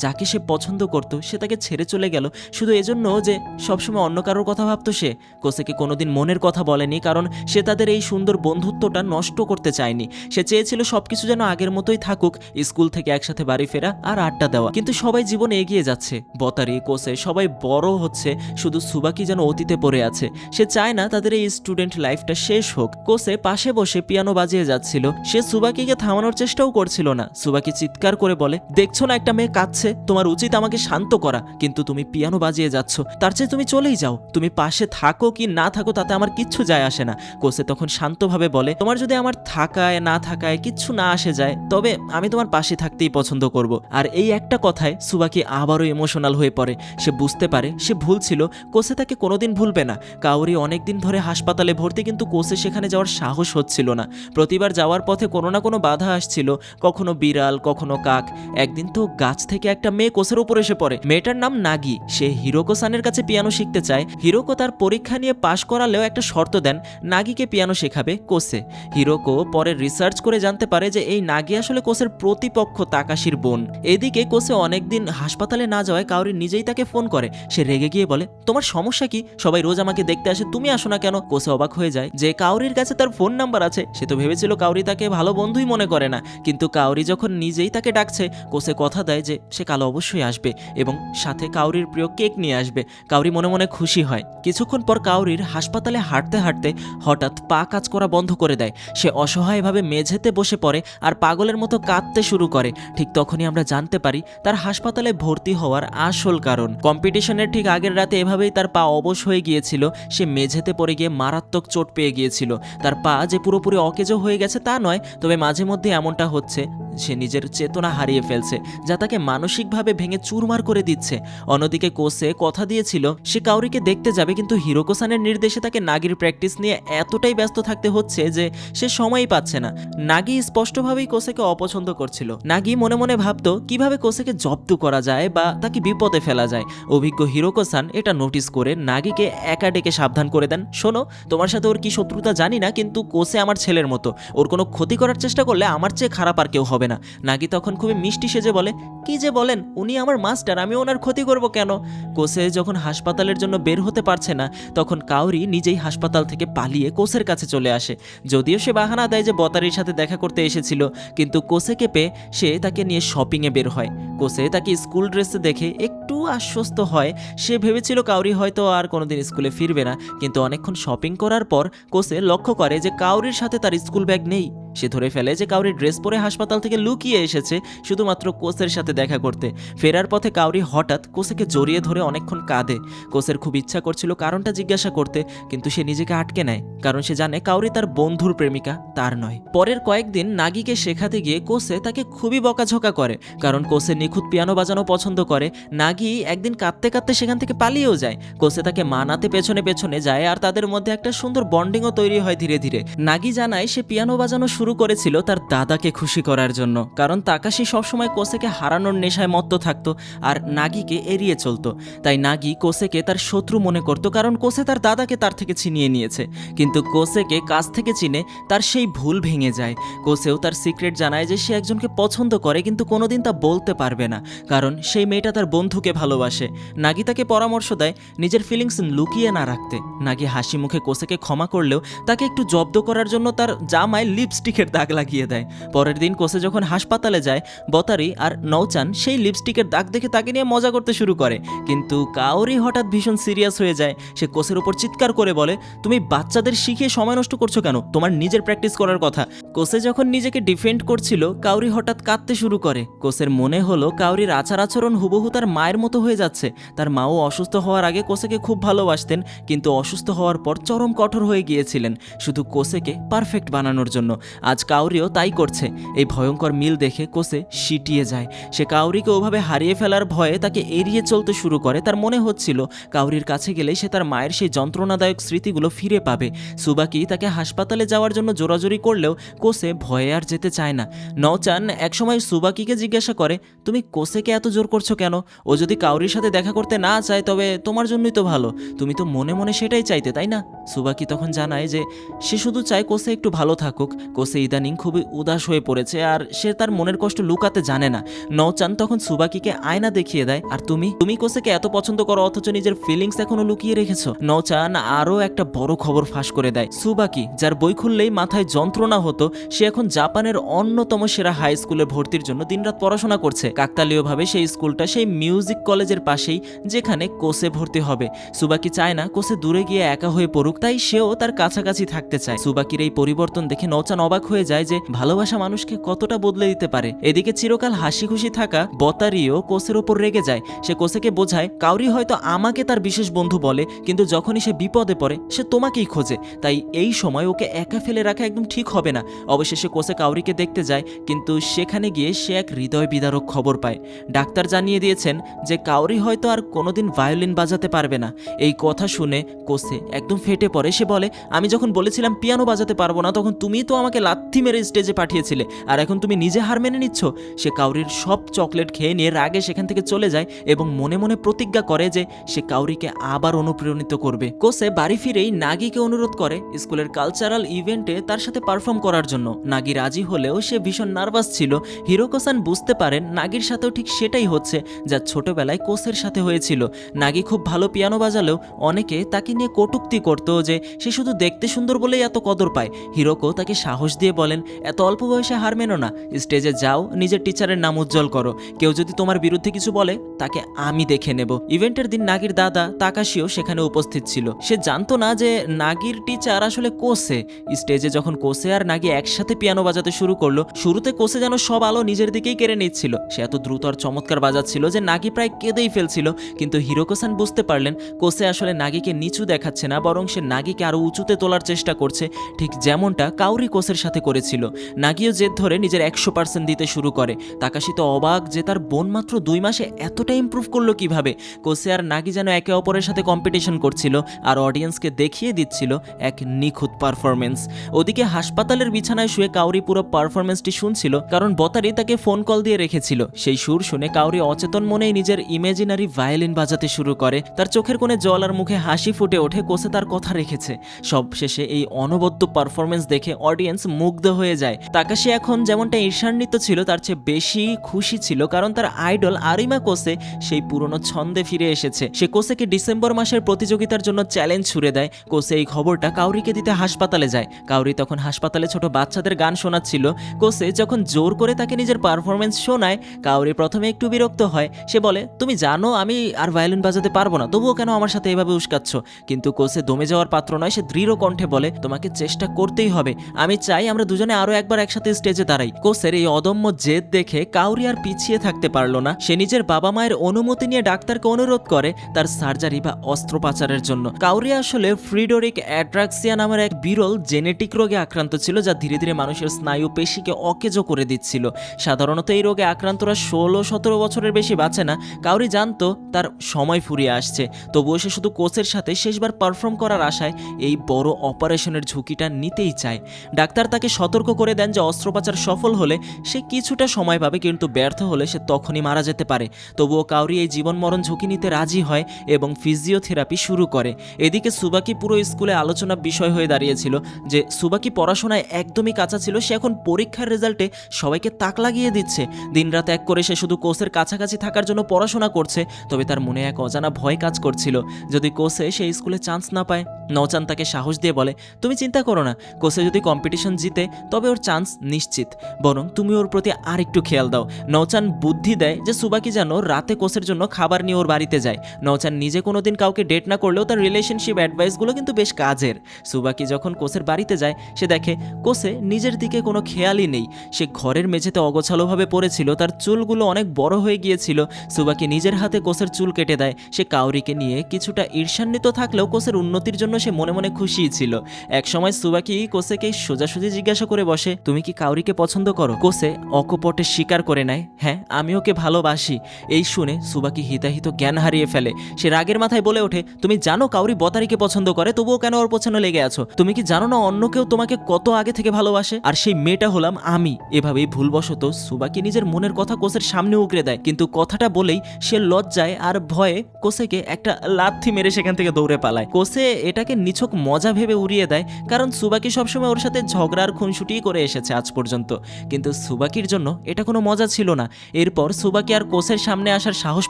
যাকে সে পছন্দ করত সে তাকে ছেড়ে চলে গেল শুধু এজন্য যে সবসময় অন্য কারোর কথা ভাবতো। সে কোসেকে কোনোদিন মনের কথা বলেনি, কারণ সে তাদের এই সুন্দর বন্ধুত্বটা নষ্ট করতে চায়নি। সে চেয়েছিল সবকিছু যেন আগের মতোই থাকুক, স্কুল থেকে একসাথে বাড়ি ফেরা আর আড্ডা দেওয়া। কিন্তু সবাই জীবনে এগিয়ে যাচ্ছে, বতারি, কোসে সবাই বড় হচ্ছে, শুধু সুবাকি যেন অতীতে পড়ে আছে। সে চায় না তাদের এই স্টুডেন্ট লাইফটা শেষ হোক। কোসে পাশে বসে পিয়ানো বাজিয়ে যাচ্ছিল। সে সুবাকিকে থামানোর চেষ্টাও করছিল না। সুবাকি চিৎকার করে বলে, দেখছো না একটা মেয়ে কাঁদছে? বলছে তোমার উচিত আমাকে শান্ত করা, কিন্তু তুমি পিয়ানো বাজিয়ে যাচ্ছ, তার চেয়ে তুমি চলেই যাও, তুমি পাশে থাকো কি না থাকো তাতে আমার কিচ্ছু যায় আসে না। কোসে তখন শান্তভাবে বলে তোমার যদি আমার থাকায় না থাকায় কিচ্ছু না আসে যায় তবে আমি তোমার পাশে থাকতেই পছন্দ করব। আর এই একটা কথায় সুবাকি আবারও ইমোশনাল হয়ে পড়ে। সে বুঝতে পারে সে ভুল ছিল, কোসে তাকে কোনোদিন ভুলবে না। কাওরি অনেকদিন ধরে হাসপাতালে ভর্তি, কিন্তু কোসে সেখানে যাওয়ার সাহস হচ্ছিল না। প্রতিবার যাওয়ার পথে কোনো না কোনো বাধা আসছিল, কখনো বিড়াল কখনো কাক। একদিন তো গাছ থেকে একটা মেয়ে কোসের উপর এসে পড়ে। মেয়েটার নাম নাগি। সে হিরোকো সানের কাছে পিয়ানো শিখতে চায়। হিরোকো তার পরীক্ষা নিয়ে পাশ করালেও একটা শর্ত দেন, নাগিকে পিয়ানো শেখাবে কোসে। হিরোকো পরে রিসার্চ করে জানতে পারে যে এই নাগি আসলে কোসের প্রতিপক্ষ তাকাশির বোন। এদিকে কোসে অনেকদিন হাসপাতালে না যাওয়ায় কাওরি নিজেই তাকে ফোন করে। সে রেগে গিয়ে বলে তোমার সমস্যা কি, সবাই রোজ আমাকে দেখতে আসে, তুমি আসো না কেন? কোসে অবাক হয়ে যায় যে কাউরির কাছে তার ফোন নাম্বার আছে। সে তো ভেবেছিল কাউরি তাকে ভালো বন্ধুই মনে করে না, কিন্তু কাউরি যখন নিজেই তাকে ডাকছে কোসে কথা দেয় যে সে কাল অবশ্যই আসবে এবং সাথে কাউরির প্রিয় কেক নিয়ে আসবে। কাউরি মনে মনে খুশি হয়। কিছুক্ষণ পর কাউরির হাসপাতালে হাঁটতে হাঁটতে হঠাৎ পা কাজ করা বন্ধ করে দেয়। সে অসহায়ভাবে মেঝেতে বসে পড়ে আর পাগলের মতো কাঁদতে শুরু করে। ঠিক তখনই আমরা জানতে পারি তার হাসপাতালে ভর্তি হওয়ার আসল কারণ। কম্পিটিশনের ঠিক আগের রাতে এভাবেই তার পা অবশ হয়ে গিয়েছিল। সে মেঝেতে পড়ে গিয়ে মারাত্মক চোট পেয়ে গিয়েছিল। তার পা যে পুরোপুরি অকেজো হয়ে গেছে তা নয়, তবে মাঝে মধ্যে এমনটা হচ্ছে, সে নিজের চেতনা হারিয়ে ফেলছে, যা তাকে মানসিকভাবে ভেঙে চুরমার করে দিচ্ছে। অন্যদিকে কোসে কথা দিয়েছিল সে কাউরিকে দেখতে যাবে, কিন্তু হিরোকো সানের নির্দেশে তাকে নাগির প্র্যাকটিস নিয়ে এতটাই ব্যস্ত থাকতে হচ্ছে যে সে সময়ই পাচ্ছে না। নাগি স্পষ্টভাবেই কোসেকে অপছন্দ করছিল। নাগি মনে মনে ভাবতো কিভাবে কোসেকে জব্দ করা যায় বা তাকে বিপদে ফেলা যায়। অভিজ্ঞ হিরোকো সান এটা নোটিস করে নাগিকে একা ডেকে সাবধান করে দেন, শোনো তোমার সাথে ওর কি শত্রুতা জানি না, কিন্তু কোসে আমার ছেলের মতো, ওর কোনো ক্ষতি করার চেষ্টা করলে আমার চেয়ে খারাপ আর কেউ হবে না। নাগি তখন খুবই মিষ্টি সেজে বলে কি যে বলেন, উনি আমার মাস্টার, আমি ওনার ক্ষতি করব কেন? কোসে যখন হাসপাতালের জন্য বের হতে পারছে না তখন কাউরি নিজেই হাসপাতাল থেকে পালিয়ে কোসের কাছে চলে আসে। যদিও সে বাহানা দেয় যে বতারির সাথে দেখা করতে এসেছিল, কিন্তু কোসেকে পেয়ে সে তাকে নিয়ে শপিংয়ে বের হয়। কোসে তাকে স্কুল ড্রেসে দেখে একটু আশ্বস্ত হয়। সে ভেবেছিল কাউরি হয়তো আর কোনোদিন স্কুলে ফিরবে না, কিন্তু অনেকক্ষণ শপিং করার পর কোসে লক্ষ্য করে যে কাউরির সাথে তার স্কুল ব্যাগ নেই। সে ধরে ফেলে যে কাউরি ড্রেস পরে হাসপাতাল থেকে লুকিয়ে এসেছে শুধুমাত্র কোসের সাথে দেখা করতে। ফেরার পথে কাউরি হঠাৎ কোসেকে জড়িয়ে ধরে অনেকক্ষণ কাঁদে। কোসের খুব ইচ্ছা করছিল কারণটা জিজ্ঞাসা করতে, কিন্তু সে নিজেকে আটকে নেয়, কারণ সে জানে কাউরি তার বন্ধুর প্রেমিকা, তার নয়। পরের কয়েকদিন নাগিকে শেখাতে গিয়ে কোসে তাকে খুবই বকাঝকা করে, কারণ কোসে নিখুঁত পিয়ানো বাজানো পছন্দ করে। নাগি একদিন কাঁদতে কাঁদতে সেখান থেকে পালিয়েও যায়। কোসে তাকে মানাতে পেছনে পেছনে যায় আর তাদের মধ্যে একটা সুন্দর বন্ডিংও তৈরি হয় ধীরে ধীরে। নাগি জানায় সে পিয়ানো বাজানো শুরু করেছিল তার দাদাকে খুশি করার জন্য, কারণ তাকাশি সবসময় কোসেকে হারানোর নেশায় মত্ত থাকতো আর নাগিকে এড়িয়ে চলতো। তাই নাগি কোসেকে তার শত্রু মনে করত, কারণ কোসে তার দাদাকে তার থেকে ছিনিয়ে নিয়েছে। কিন্তু কোসেকে কাছ থেকে চিনে তার সেই ভুল ভেঙে যায়। কোসেও তার সিক্রেট জানায় যে সে একজনকে পছন্দ করে, কিন্তু কোনোদিন তা বলতে পারবে না, কারণ সেই মেয়েটা তার বন্ধুকে ভালোবাসে। নাগি তাকে পরামর্শ দেয় নিজের ফিলিংস লুকিয়ে না রাখতে। নাগি হাসি মুখে কোসেকে ক্ষমা করলেও তাকে একটু জব্দ করার জন্য তার জামায় লিপস্টিকের দাগ লাগিয়ে দেয়। পরের দিন কোসে যখন হাসপাতালে যায়, বতারি আর নৌচান সেই লিপস্টিকের দাগ দেখে তাকে নিয়ে মজা করতে শুরু করে, কিন্তু কাউরি হঠাৎ ভীষণ সিরিয়াস হয়ে যায়। সে কোসের উপর চিৎকার করে বলে তুমি বাচ্চাদের শিখিয়ে সময় নষ্ট করছো কেন, তোমার নিজের প্র্যাকটিস করার কথা। কোসে যখন নিজেকে ডিফেন্ড করছিল কাউরি হঠাৎ কাঁদতে শুরু করে। কোসের মনে হলো কাউরির আচার আচরণ হুবহু তার মায়ের মতো হয়ে যাচ্ছে। তার মাও অসুস্থ হওয়ার আগে কোসেকে খুব ভালোবাসতেন, কিন্তু অসুস্থ হওয়ার পর চরম কঠোর হয়ে গিয়েছিলেন শুধু কোসেকে পারফেক্ট বানানোর জন্য। আজ কাউরিও তাই করছে। এই ভয়ঙ্কর মিল দেখে কোসে সিটিয়ে যায়। সে কাউরিকে ওভাবে হারিয়ে ফেলার ভয়ে তাকে এড়িয়ে চলতে শুরু করে। তার মনে হচ্ছিল কাউরির কাছে গেলেই সে তার মায়ের সেই যন্ত্রণাদায়ক স্মৃতিগুলো ফিরে পাবে। সুবাকি তাকে হাসপাতালে যাওয়ার জন্য জোরাজোরি করলেও কোসে ভয়ে আর যেতে চায় না। নওচান একসময় সুবাকিকে জিজ্ঞাসা করে তুমি কোসেকে এত জোর করছো কেন? ও যদি কাউরির সাথে দেখা করতে না চায় তবে তোমার জন্যই তো ভালো, তুমি তো মনে মনে সেটাই চাইতে, তাই না? সুবাকি তখন জানায় যে সে শুধু চায় কোসে একটু ভালো থাকুক। কোসে ইদানিং খুবই উদাস হয়ে পড়েছে আর সে তার মনের কষ্ট লুকাতে জানে না। নওচান তখন সুবাকিকে আয়না দেখিয়ে দেয়, আর তুমি কোসেকে এত পছন্দ করো অথচ নিজের ফিলিংস এখনো লুকিয়ে রেখেছো। নওচান আরও একটা বড় খবর ফাঁস করে দেয়। সুবাকি, যার বই খুললেই মাথায় যন্ত্রণা হতো, সে এখন জাপানের অন্যতম সেরা হাই স্কুলে ভর্তির জন্য দিনরাত পড়াশোনা করছে। কাকতালীয়ভাবে সেই স্কুলটা সেই মিউজিক কলেজের পাশেই, যেখানে কোসে ভর্তি হবে। সুবাকি চায় না কোসে দূরে গিয়ে একা হয়ে পড়ুক, লাগুক, তাই সেও তার কাছাকাছি থাকতে চায়। সুবাকির এই পরিবর্তন দেখে নওচান অবাক হয়ে যায় যে ভালোবাসা মানুষকে কতটা বদলে দিতে পারে। এদিকে চিরকাল হাসি খুশি থাকা বতারিও কোসের ওপর রেগে যায়। সে কোসেকে বোঝায় কাউরি হয়তো আমাকে তার বিশেষ বন্ধু বলে, কিন্তু যখনই সে বিপদে পড়ে সে তোমাকেই খোঁজে, তাই এই সময় ওকে একা ফেলে রাখা একদম ঠিক হবে না। অবশেষে কোসে কাউরিকে দেখতে যায়, কিন্তু সেখানে গিয়ে সে এক হৃদয় বিদারক খবর পায়। ডাক্তার জানিয়ে দিয়েছেন যে কাউরি হয়তো আর কোনোদিন ভায়োলিন বাজাতে পারবে না। এই কথা শুনে কোসে একদম ফেটে পড়ে। সে বলে, আমি যখন বলেছিলাম পিয়ানো বাজাতে পারবো না তখন তুমি তো আমাকে লাথি মেরে স্টেজে পাঠিয়েছিলে, আর এখন তুমি নিজে হার মেনে নিচ্ছ। সে কাউরির সব চকলেট খেয়ে নিয়ে রাগে সেখান থেকে চলে যায় এবং মনে মনে প্রতিজ্ঞা করে যে সে কাউরিকে আবার অনুপ্রাণিত করবে। কোসে বাড়ি ফিরেই নাগিকে অনুরোধ করে স্কুলের কালচারাল ইভেন্টে তার সাথে পারফর্ম করার জন্য। নাগি রাজি হলেও সে ভীষণ নার্ভাস ছিল। হিরোকো-সান বুঝতে পারেন নাগির সাথেও ঠিক সেটাই হচ্ছে যা ছোটবেলায় কোসের সাথে হয়েছিল। নাগি খুব ভালো পিয়ানো বাজালেও অনেকে তাকে নিয়ে কটূক্তি করত যে সে শুধু দেখতে সুন্দর বলেই এত কদর পায়। হিরোকো তাকে সাহস দিয়ে বলেন, এত অল্প বয়সে হার মেনো না, স্টেজে যাও, নিজের টিচারের নাম উজ্জ্বল করো। কেউ যদি তোমার বিরুদ্ধে কিছু বলে তাকে আমি দেখে নেব। ইভেন্টের দিন নাগির দাদা তাকাশিও সেখানে উপস্থিত ছিল। সে জানতো না যে নাগির টিচার আসলে কোসে। স্টেজে যখন কোসে আর নাগি একসাথে পিয়ানো বাজাতে শুরু করলো, শুরুতে কোসে যেন সব আলো নিজের দিকেই কেড়ে নিচ্ছিল। সে এত দ্রুত আর চমৎকার বাজাচ্ছিল যে নাগি প্রায় কেঁদেই ফেলছিল। কিন্তু হিরোকো-সান বুঝতে পারলেন কোসে আসলে নাগিকে নিচু দেখাচ্ছে না, বরং সে নাগিকে আরো উঁচুতে তোলার চেষ্টা করছে, ঠিক যেমনটা কাউরি কোসের সাথে করেছিল। নাগিও জেদ ধরে নিজের 100% দিতে শুরু করে। তাকাশি তো অবাক যে তার বোন মাত্র 2 মাসে এতটা ইমপ্রুভ করলো কিভাবে। কোসে আর নাগি যেন একে অপরের সাথে কম্পিটিশন করছিল আর অডিয়েন্সকে দেখিয়ে দিচ্ছিল এক নিখুঁত পারফরমেন্স। ওদিকে হাসপাতালের বিছানায় শুয়ে কাউরি পুরো পারফরমেন্সটি শুনছিল, কারণ বতারি তাকে ফোন কল দিয়ে রেখেছিল। সেই সুর শুনে কাউরি অচেতন মনেই নিজের ইমেজিনারি ভায়োলিন বাজাতে শুরু করে। তার চোখের কোণে জল আর মুখে হাসি ফুটে ওঠে। কোসে তার কথা রেখেছে। সব শেষে এই অনবদ্য পারফরমেন্স দেখে অডিয়েন্স মুগ্ধ হয়ে যায়। তাকাশি এখন যেমনটা ঈর্ষান্বিত ছিল তার চেয়ে বেশি খুশি ছিল, কারণ তার আইডল আরিমা কোসে সেই পুরনো ছন্দে ফিরে এসেছে। সে কোসেকে ডিসেম্বর মাসের প্রতিযোগিতার জন্য চ্যালেঞ্জ ছুড়ে দেয়। কোসে এই খবরটা কাউরিকে দিতে হাসপাতালে যায়। কাউরি তখন হাসপাতালে ছোট বাচ্চাদের গান শোনাচ্ছিল। কোসে যখন জোর করে তাকে নিজের পারফরমেন্স শোনায়, কাউরি প্রথমে একটু বিরক্ত হয়। সে বলে, তুমি জানো আমি আর ভায়োলিন বাজাতে পারবো না, তবুও কেন আমার সাথে এভাবে উস্কাচ্ছ? কিন্তু কোসে দমে যাওয়ার পাত্র নয়। সে দৃঢ় কণ্ঠে বলে, তোমাকে চেষ্টা করতেই হবে। আমি চাই আমরা দুজনে আরো একবার একসাথে স্টেজে দাঁড়াই। কোসের এই অদম্য জেদ দেখে কাউরি আর পিছিয়ে থাকতে পারলো না। সে নিজের বাবা মায়ের অনুমতি নিয়ে ডাক্তারকে অনুরোধ করে তার সার্জারি বা অস্ত্রোপচারের জন্য। কাউরি আসলে ফ্রিডরিক অ্যাট্রাক্সিয়া নামের এক বিরল জেনেটিক রোগে আক্রান্ত ছিল, যা ধীরে ধীরে মানুষের স্নায়ু পেশিকে অকেজো করে দিচ্ছিল। সাধারণত এই রোগে আক্রান্তরা 16-17 বছরের বেশি বাঁচে না। কাউরি জানতো তার সময় ফুরিয়ে আসছে, তবুও সে শুধু কোচের সাথে শেষবার পারফর্ম করার আশায় এই বড় অপারেশনের ঝুঁকিটা নিতেই চায়। ডাক্তার তাকে সতর্ক করে দেন যে অস্ত্রোপচার সফল হলে সে কিছুটা সময় পাবে, কিন্তু ব্যর্থ হলে সে তখনই মারা যেতে পারে। তবুও কাউরি এই জীবন মরণ ঝুঁকি নিতে রাজি হয় এবং ফিজিওথেরাপি শুরু করে। এদিকে সুবাকি পুরো স্কুলে আলোচনা বিষয় হয়ে দাঁড়িয়েছিল যে সুবাকি পড়াশোনায় একদমই কাঁচা ছিল। সে এখন পরীক্ষার রেজাল্টে সবাইকে তাক লাগিয়ে দিচ্ছে। দিনরাত এক করে সে শুধু কোচের কাছাকাছি থাকার জন্য পড়াশোনা করছে। তবে তার মনে এক অজানা ভয় কাজ করছিল, যদি কোচে সেই স্কুলে চান্স না পায়। নওচান তাকে সাহস দিয়ে বলে, তুমি চিন্তা করো না, কোচে যদি কম্পিটিশন জিতে তবে ওর চান্স নিশ্চিত, বরং তুমি ওর প্রতি আর একটু খেয়াল দাও। নওচান বুদ্ধি দেয় যে সুবাকি যেন রাতে কোচের জন্য খাবার নিয়ে ওর বাড়িতে যায়। নওচান নিজে কোনোদিন কাউকে ডেট না করলেও তার রিলেশনশিপ অ্যাডভাইসগুলো কিন্তু বেশ কাজের। সুবাকি যখন কোচের বাড়িতে যায় সে দেখে কোচে নিজের দিকে কোনো খেয়ালই নেই। সে ঘরের মেঝেতে অগোছালোভাবে পড়েছিল, তার চুলগুলো অনেক বড় হয়ে গিয়েছিল। সুবাকি নিজের হাতে কোচের চুল কেটে দেয়। সে কাউরিকে নিয়ে কিছুটা ঈর্ষান্বিত থাকলেও কোচের উন্নতির জন্য সে মনে মনে খুশিই ছিল। একসময় সুবাকি কোচেকে সোজাসুজি জিজ্ঞাসা করে বসে, তুমি কি কাউরিকে পছন্দ করো? কোচে অকপটে স্বীকার করে নেয়, হ্যাঁ আমি ওকে ভালোবাসি। এই শুনে সুবাকি হিতাহিত জ্ঞান হারিয়ে ফেলে। সে রাগের মাথায় বলে ওঠে, তুমি জানো কাউরি বতারিকে পছন্দ করে, তবুও কেন ওর পেছনে লেগে আছো? তুমি কি জানো না অন্য কেউ তোমাকে কত আগে থেকে ভালোবাসে? আর সেই মেয়েটা হলাম আমি। এভাবেই ভুলবশত সুবাকি নিজের মনের কথা কোচের সামনে উগরে দেয়, কিন্তু কথাটা বলেই সে লজ্জায় আর ভয়ে কোচেকে একটা লাথি মেরে সেখান থেকে দৌড়ে পালায়। কোচে এটাকে নিছক মজা ভেবে উড়িয়ে দেয়, কারণ সুবাকি সবসময় ওর সাথে ঝগড়ার খুনসুটি করে এসেছে আজ পর্যন্ত। কিন্তু সুবাকির জন্য এটা কোনো মজা ছিল না। এরপর সুবাকি আর কোচের সামনে আসার সাহস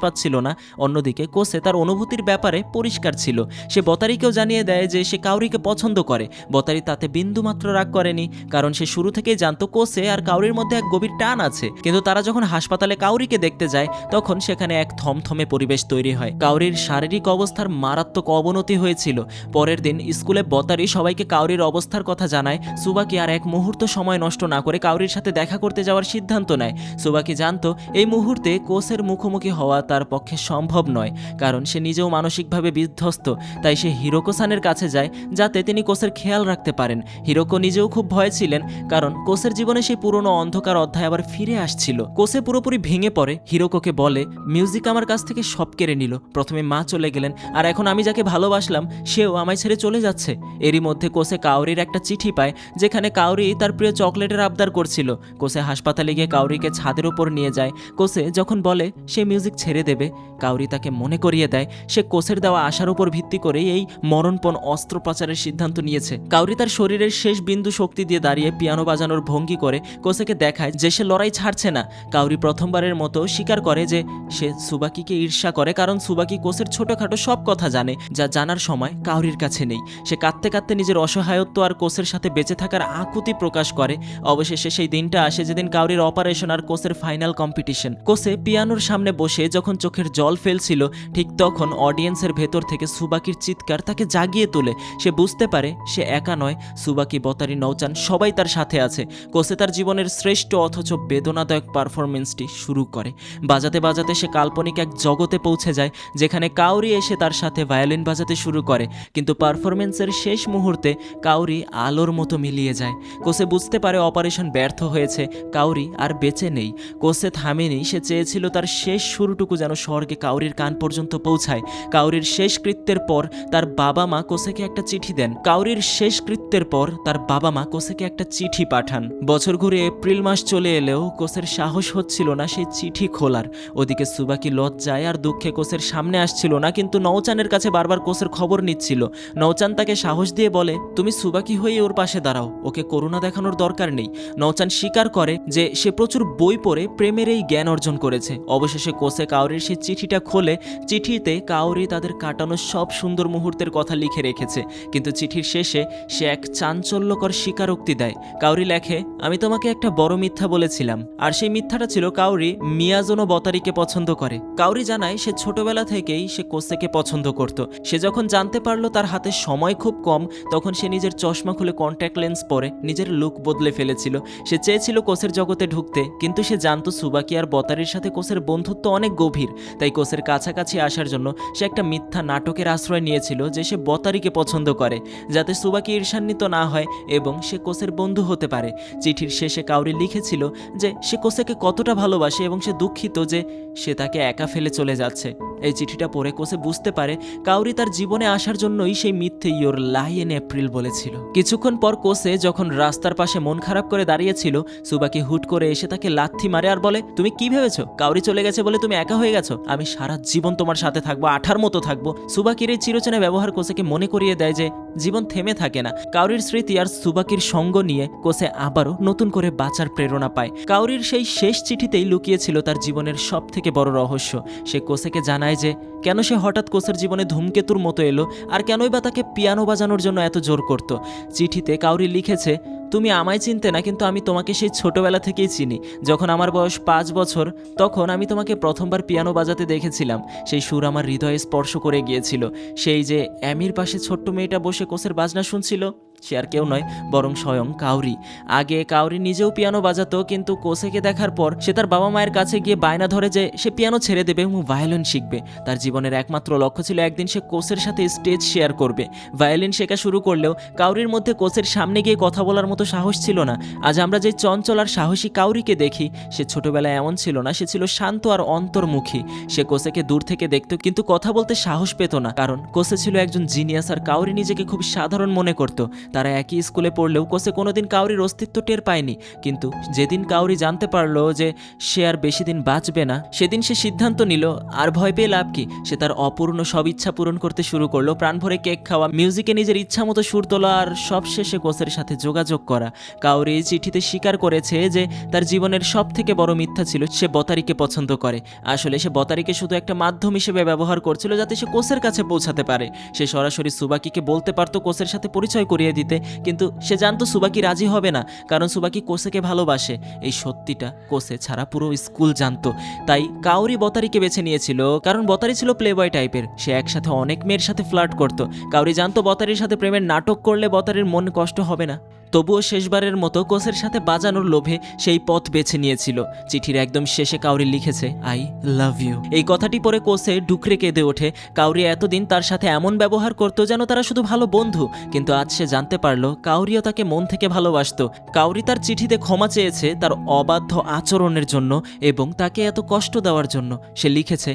পাচ্ছিল না। অন্যদিকে কোচে তার অনুভূতির ব্যাপারে পরিষ্কার ছিল। সে বতারিকেও জানিয়ে দেয় যে সে কাউরিকে পছন্দ করে। বতারি তাতে বিন্দুমাত্র রাগ করেনি, কারণ সে শুরু থেকেই জানতো কোচে আর কাউরির মধ্যে এক গভীর টান আছে। কিন্তু তারা যখন হাসপাতালে কাউরিকে দেখতে যায় তখন সেখানে এক থমথমে পরিবেশ তৈরি হয়। কাউরির শারীরিক অবস্থার মারাত্মক অবনতি হয়েছিল। পরে পরের দিন স্কুলে বতারি সবাইকে কাউরির অবস্থার কথা জানায়। সুবাকি আর এক মুহূর্ত সময় নষ্ট না করে কাউরির সাথে দেখা করতে যাওয়ার সিদ্ধান্ত নেয়। সুবাকি জানতো এই মুহূর্তে কোচের মুখোমুখি হওয়া তার পক্ষে সম্ভব নয়, কারণ সে নিজেও মানসিকভাবে বিধ্বস্ত। তাই সে হিরোকো-সানের কাছে যায় যাতে তিনি কোচের খেয়াল রাখতে পারেন। হিরোকো নিজেও খুব ভয়ে ছিলেন, কারণ কোচের জীবনে সেই পুরনো অন্ধকার অধ্যায় আবার ফিরে আসছিল। কোচে পুরোপুরি ভেঙে পড়ে, হিরোকোকে বলে মিউজিক আমার কাছ থেকে সব কেড়ে নিল। প্রথমে মা চলে গেলেন, আর এখন আমি যাকে ভালোবাসলাম সেও আমায় ছেড়ে চলে যাচ্ছে। এরই মধ্যে কোচে কাউরির একটা চিঠি পায়, যেখানে কাউরি তার প্রিয় চকলেটের আবদার করছিল। কোচে হাসপাতালে গিয়ে কাউরিকে ছাদের উপর নিয়ে যায়। কোচে যখন বলে সে মিউজিক ছেড়ে দেবে, কাউরি তাকে মনে করিয়ে দেয় সে কোচের দেওয়া আশার উপর ভিত্তি করেই এই মরণপণ অস্ত্রোপচারের সিদ্ধান্ত নিয়েছে। কাউরি তার শরীরের শেষ বিন্দু শক্তি দিয়ে দাঁড়িয়ে পিয়ানো বাজানোর ভঙ্গি করে কোচেকে দেখায় যে সে লড়াই ছাড়ছে না। কাউরি প্রথমবারের মতো স্বীকার করে যে সে সুবাকিকে ঈর্ষা করে, কারণ সুবাকি কোচের ছোটখাটো সব কথা জানে, যা জানার সময় কাউরির কাছে নেই। সে কাঁদতে কাঁদতে নিজের অসহায়ত্ব আর কোচের সাথে বেঁচে থাকার আকুতি প্রকাশ করে। অবশেষে সেই দিনটা আসে যেদিন কাউরির অপারেশন আর কোচের ফাইনাল কম্পিটিশন। কোচে পিয়ানোর সামনে বসে যখন চোখের জল ফেলছিল, ঠিক তখন অডিয়েন্সের ভেতর থেকে সুবাকির চিৎকার তাকে জাগিয়ে তোলে। সে বুঝতে পারে সে একা নয়, সুবাকি, বতারি, নৌচান সবাই তার সাথে আছে। কোচে তার জীবনের শ্রেষ্ঠ অথচ বেদনাদায়ক পারফরমেন্সটি শুরু করে। বাজাতে বাজাতে সে কাল্পনিক এক জগতে পৌঁছে যায়, যেখানে কাউরি এসে তার সাথে ভায়োলিন বাজাতে শুরু করে। কিন্তু পারফরমেন্সের শেষ মুহূর্তে কাউরি আলোর মতো মিলিয়ে যায়। কোচে বুঝতে পারে অপারেশন ব্যর্থ হয়েছে, কাউরি আর বেঁচে নেই। কোচে থামেনি, সে চেয়েছিল তার শেষ সুরটুকু যেন স্বর্গে কাউরির কান পর্যন্ত পৌঁছায়। কাউরির শেষকৃত্যের পর তার বাবা মা কোচেকে একটা চিঠি দেন। কাউরির শেষকৃত্যের পর তার বাবা মা কোচেকে একটা চিঠি পাঠান। বছর ঘুরে এপ্রিল মাস চলে এলেও কোচের সাহস হচ্ছিল না সেই চিঠি খোলার। ওদিকে সুবাকি লজ্জায় আর দুঃখে কোচের সামনে আসছিল না, কিন্তু নৌচানের কাছে বারবার কোচের খবর নিচ্ছিল। নৌচান তাকে সাহস দিয়ে বলে তুমি সুবাকি হয়ে ওর পাশে দাঁড়াও, ওকে করুণা দেখানোর দরকার নেই। নৌচান স্বীকার করে যে সে প্রচুর বই পড়ে প্রেমের এই জ্ঞান অর্জন করেছে। অবশেষে কোচে কাউরির সেই চিঠিটা খোলে। চিঠিতে কাউরি তাদের কাটানো সব সুন্দর মুহূর্তের কথা লিখে রেখেছে, কিন্তু চিঠির শেষে সে এক চাঞ্চল্যকর স্বীকারোক্তি দেয়। কাউরি লেখে আমি তোমাকে একটা বড় মিথ্যা বলেছিলাম, আর সেই মিথ্যাটা ছিল কাউরি মিয়াজোনো বতারিকে পছন্দ করে। কাউরি জানায় সে ছোটবেলা থেকেই সে কোচেকে পছন্দ করত। সে যখন জানতে পারলো তার হাতে সময় খুব কম, তখন সে নিজের চশমা খুলে কন্ট্যাক্ট লেন্স পরে নিজের লুক বদলে ফেলেছিল। সে চেয়েছিল কোচের জগতে ঢুকতে, কিন্তু সে জানতো সুবাকি আর বতারির সাথে কোচের বন্ধুত্ব অনেক গভীর। তাই কোচের কাছাকাছি আসার জন্য সে একটা মিথ্যা নাটকের আশ্রয় নিয়েছিল যে সে বতারিকে পছন্দ করে, যাতে সুবাকি ঈর্ষান্বিত না হয় এবং সে কোচের বন্ধু হতে পারে। চিঠির শেষে কাউরি লিখেছিল যে সে কোচেকে কতটা ভালোবাসে এবং সে দুঃখিত যে সে তাকে একা ফেলে চলে যাচ্ছে। এই চিঠিটা পড়ে কোচে বুঝতে পারে কাউরি তার জীবনে আসার জন্যই সেই মিথ্যে ইয়োর লাই ইন এপ্রিল বলেছিল। কিছুক্ষণ পর কোচে যখন রাস্তার পাশে মন খারাপ করে দাঁড়িয়েছিল, সুবাকি হুট করে এসে তাকে লাথি মারে আর বলে তুমি কি ভেবেছো কাউরি চলে গেছে বলে তুমি একা হয়ে গেছো? আমি সারা জীবন তোমার সাথে থাকবো, আঠার মতো থাকবো। সুবাকির এই চিরচেনা ব্যবহার কোচেকে মনে করিয়ে দেয় যে জীবন থেমে থাকে না। কাউরির স্মৃতি আর সুবাকির সঙ্গ নিয়ে কোচে আবারও নতুন করে বাঁচার প্রেরণা পায়। কাউরির সেই শেষ চিঠিতেই লুকিয়েছিল তার জীবনের সব থেকে বড় রহস্য। সে কোচেকে জানায় যে কেন সে হঠাৎ কোচের জীবনে ধূমকেতুর মতো এলো, আর কেনই বা তাকে পিয়ানো বাজানোর জন্য এত জোর করত। চিঠিতে কাউরি লিখেছে তুমি আমায় চিনতে না, কিন্তু আমি তোমাকে সেই ছোটবেলা থেকেই চিনি। যখন আমার বয়স 5 বছর, তখন আমি তোমাকে প্রথমবার পিয়ানো বাজাতে দেখেছিলাম। সেই সুর আমার হৃদয়ে স্পর্শ করে গিয়েছিল। সেই যে অ্যামির পাশে ছোট্ট মেয়েটা বসে কোচের বাজনা শুনছিল, সে আর কেউ নয় বরং স্বয়ং কাউরি। আগে কাউরি নিজেও পিয়ানো বাজাতো, কিন্তু কোচেকে দেখার পর সে তার বাবা মায়ের কাছে গিয়ে বায়না ধরে যে সে পিয়ানো ছেড়ে দেবে এবং ভায়োলিন শিখবে। তার জীবনের একমাত্র লক্ষ্য ছিল একদিন সে কোচের সাথে স্টেজ শেয়ার করবে। ভায়োলিন শেখা শুরু করলেও কাউরির মধ্যে কোচের সামনে গিয়ে কথা বলার মতো সাহস ছিল না। আজ আমরা যে চঞ্চল আর সাহসী কাউরিকে দেখি, সে ছোটবেলায় এমন ছিল না। সে ছিল শান্ত আর অন্তর্মুখী। সে কোচেকে দূর থেকে দেখত, কিন্তু কথা বলতে সাহস পেত না, কারণ কোচে ছিল একজন জিনিয়াস আর কাউরি নিজেকে খুব সাধারণ মনে করত। তারা একই স্কুলে পড়লেও কোচে কোনোদিন কাউরির অস্তিত্ব টের পায়নি। কিন্তু যেদিন কাউরি জানতে পারলো যে সে আর বেশি দিন বাঁচবে না, সেদিন সে সিদ্ধান্ত নিল আর ভয় পেয়ে লাভ কি। সে তার অপূর্ণ সব ইচ্ছা পূরণ করতে শুরু করলো। প্রাণ ভরে কেক খাওয়া, মিউজিকে নিজের ইচ্ছা মতো সুর তোলা, আর সবশেষে কোচের সাথে যোগাযোগ করা। কাউরি চিঠিতে স্বীকার করেছে যে তার জীবনের সব থেকে বড় মিথ্যা ছিল সে বতারিকে পছন্দ করে। আসলে সে বতারিকে শুধু একটা মাধ্যম হিসেবে ব্যবহার করছিল যাতে সে কোচের কাছে পৌঁছাতে পারে। সে সরাসরি সুবাকিকে বলতে পারতো, কোচের সাথে পরিচয় করিয়ে দিতে দিতে, কিন্তু সে জানতো সুবাকি রাজি হবে না, কারণ সুবাকি কোসেকে ভালোবাসে। এই সত্যিটা কোসে ছাড়া পুরো স্কুল জানতো। তাই কাউরি বতারিকে বেছে নিয়েছিল, কারণ বতারি ছিল প্লেবয় টাইপের। সে একসাথে অনেক মেয়ের সাথে ফ্লার্ট করত। কাউরি জানতো বতারির সাথে প্রেমের নাটক করলে বতারির মন কষ্ট হবে না। তবুও শেষবারের মতো কোসের সাথে বাজানোর লোভে সেই পথ বেছে নিয়েছিল। চিঠির একদম শেষে কাউরি লিখেছে, আই লাভ ইউ। এই কথাটি পরে কোসে ডুকরে কেঁদে ওঠে। কাউরি এতদিন তার সাথে এমন ব্যবহার করতো যেন তারা শুধু ভালো বন্ধু, কিন্তু আজ সে জানতে পারলো কাউরিও তাকে মন থেকে ভালোবাসতো। কাউরি তার চিঠিতে ক্ষমা চেয়েছে তার অবাধ্য আচরণের জন্য এবং তাকে এত কষ্ট দেওয়ার জন্য। সে লিখেছে,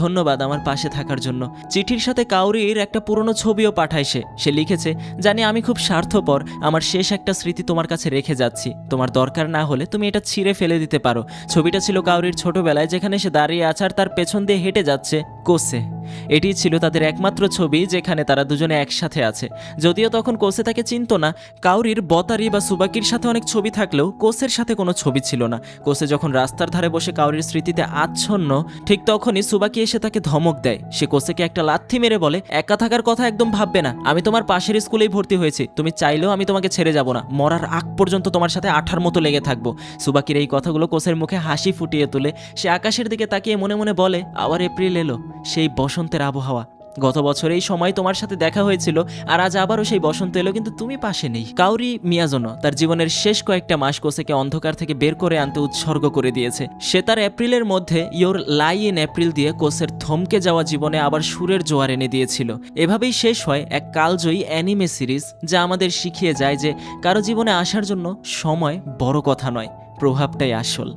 ধন্যবাদ আমার পাশে থাকার জন্য। চিঠির সাথে কাউরির একটা পুরনো ছবিও পাঠায় সে লিখেছে, জানি আমি খুব স্বার্থপর, আমার শেষ একটা স্মৃতি তোমার কাছে রেখে যাচ্ছি, তোমার দরকার না হলে তুমি এটা ছিঁড়ে ফেলে দিতে পারো। ছবিটা ছিল কাউরির ছোটবেলায়, যেখানে সে দাঁড়িয়ে আছে আর তার পেছন দিয়ে হেঁটে যাচ্ছে কোসে। এটি ছিল তাদের একমাত্র ছবি যেখানে তারা দুজনে একসাথে আছে। যদিও তখন কোসে তাকে চিনতো না। কাউরির বতারি বা সুবাকির সাথে অনেক ছবি থাকলেও কোসের সাথে কোনো ছবি ছিল না। কোসে যখন রাস্তার ধারে বসে কাউরির স্মৃতিতে আচ্ছন্ন, ঠিক তখনই সুবাকি এসে তাকে ধমক দেয়। সে কোসেকে একটা লাথি মেরে বলে, একা থাকার কথা একদম ভাববে না, আমি তোমার পাশের স্কুলেই ভর্তি হয়েছি, তুমি চাইলেও আমি তোমাকে ছেড়ে যাব না, মরার আগ পর্যন্ত তোমার সাথে আঠার মতো লেগে থাকবো। সুবাকির এই কথাগুলো কোসের মুখে হাসি ফুটিয়ে তোলে। সে আকাশের দিকে তাকিয়ে মনে মনে বলে, আবার এপ্রিল এলো, সেই বসন্তের আবহাওয়া। গত বছর এই সময় তোমার সাথে দেখা হয়েছিল, আর আজ আবারও সেই বসন্ত এলো, কিন্তু তুমি পাশে নেই। কাউরি মিয়াজোনো তার জীবনের শেষ কয়েকটা মাস কোসেকে অন্ধকার থেকে বের করে আনতে উৎসর্গ করে দিয়েছে। সে তার এপ্রিলের মধ্যে ইয়োর লাই ইন এপ্রিল দিয়ে কোসের থমকে যাওয়া জীবনে আবার সুরের জোয়ার এনে দিয়েছিল। এভাবেই শেষ হয় এক কালজয়ী অ্যানিমে সিরিজ, যা আমাদের শিখিয়ে যায় যে কারো জীবনে আসার জন্য সময় বড় কথা নয়, প্রভাবটাই আসল।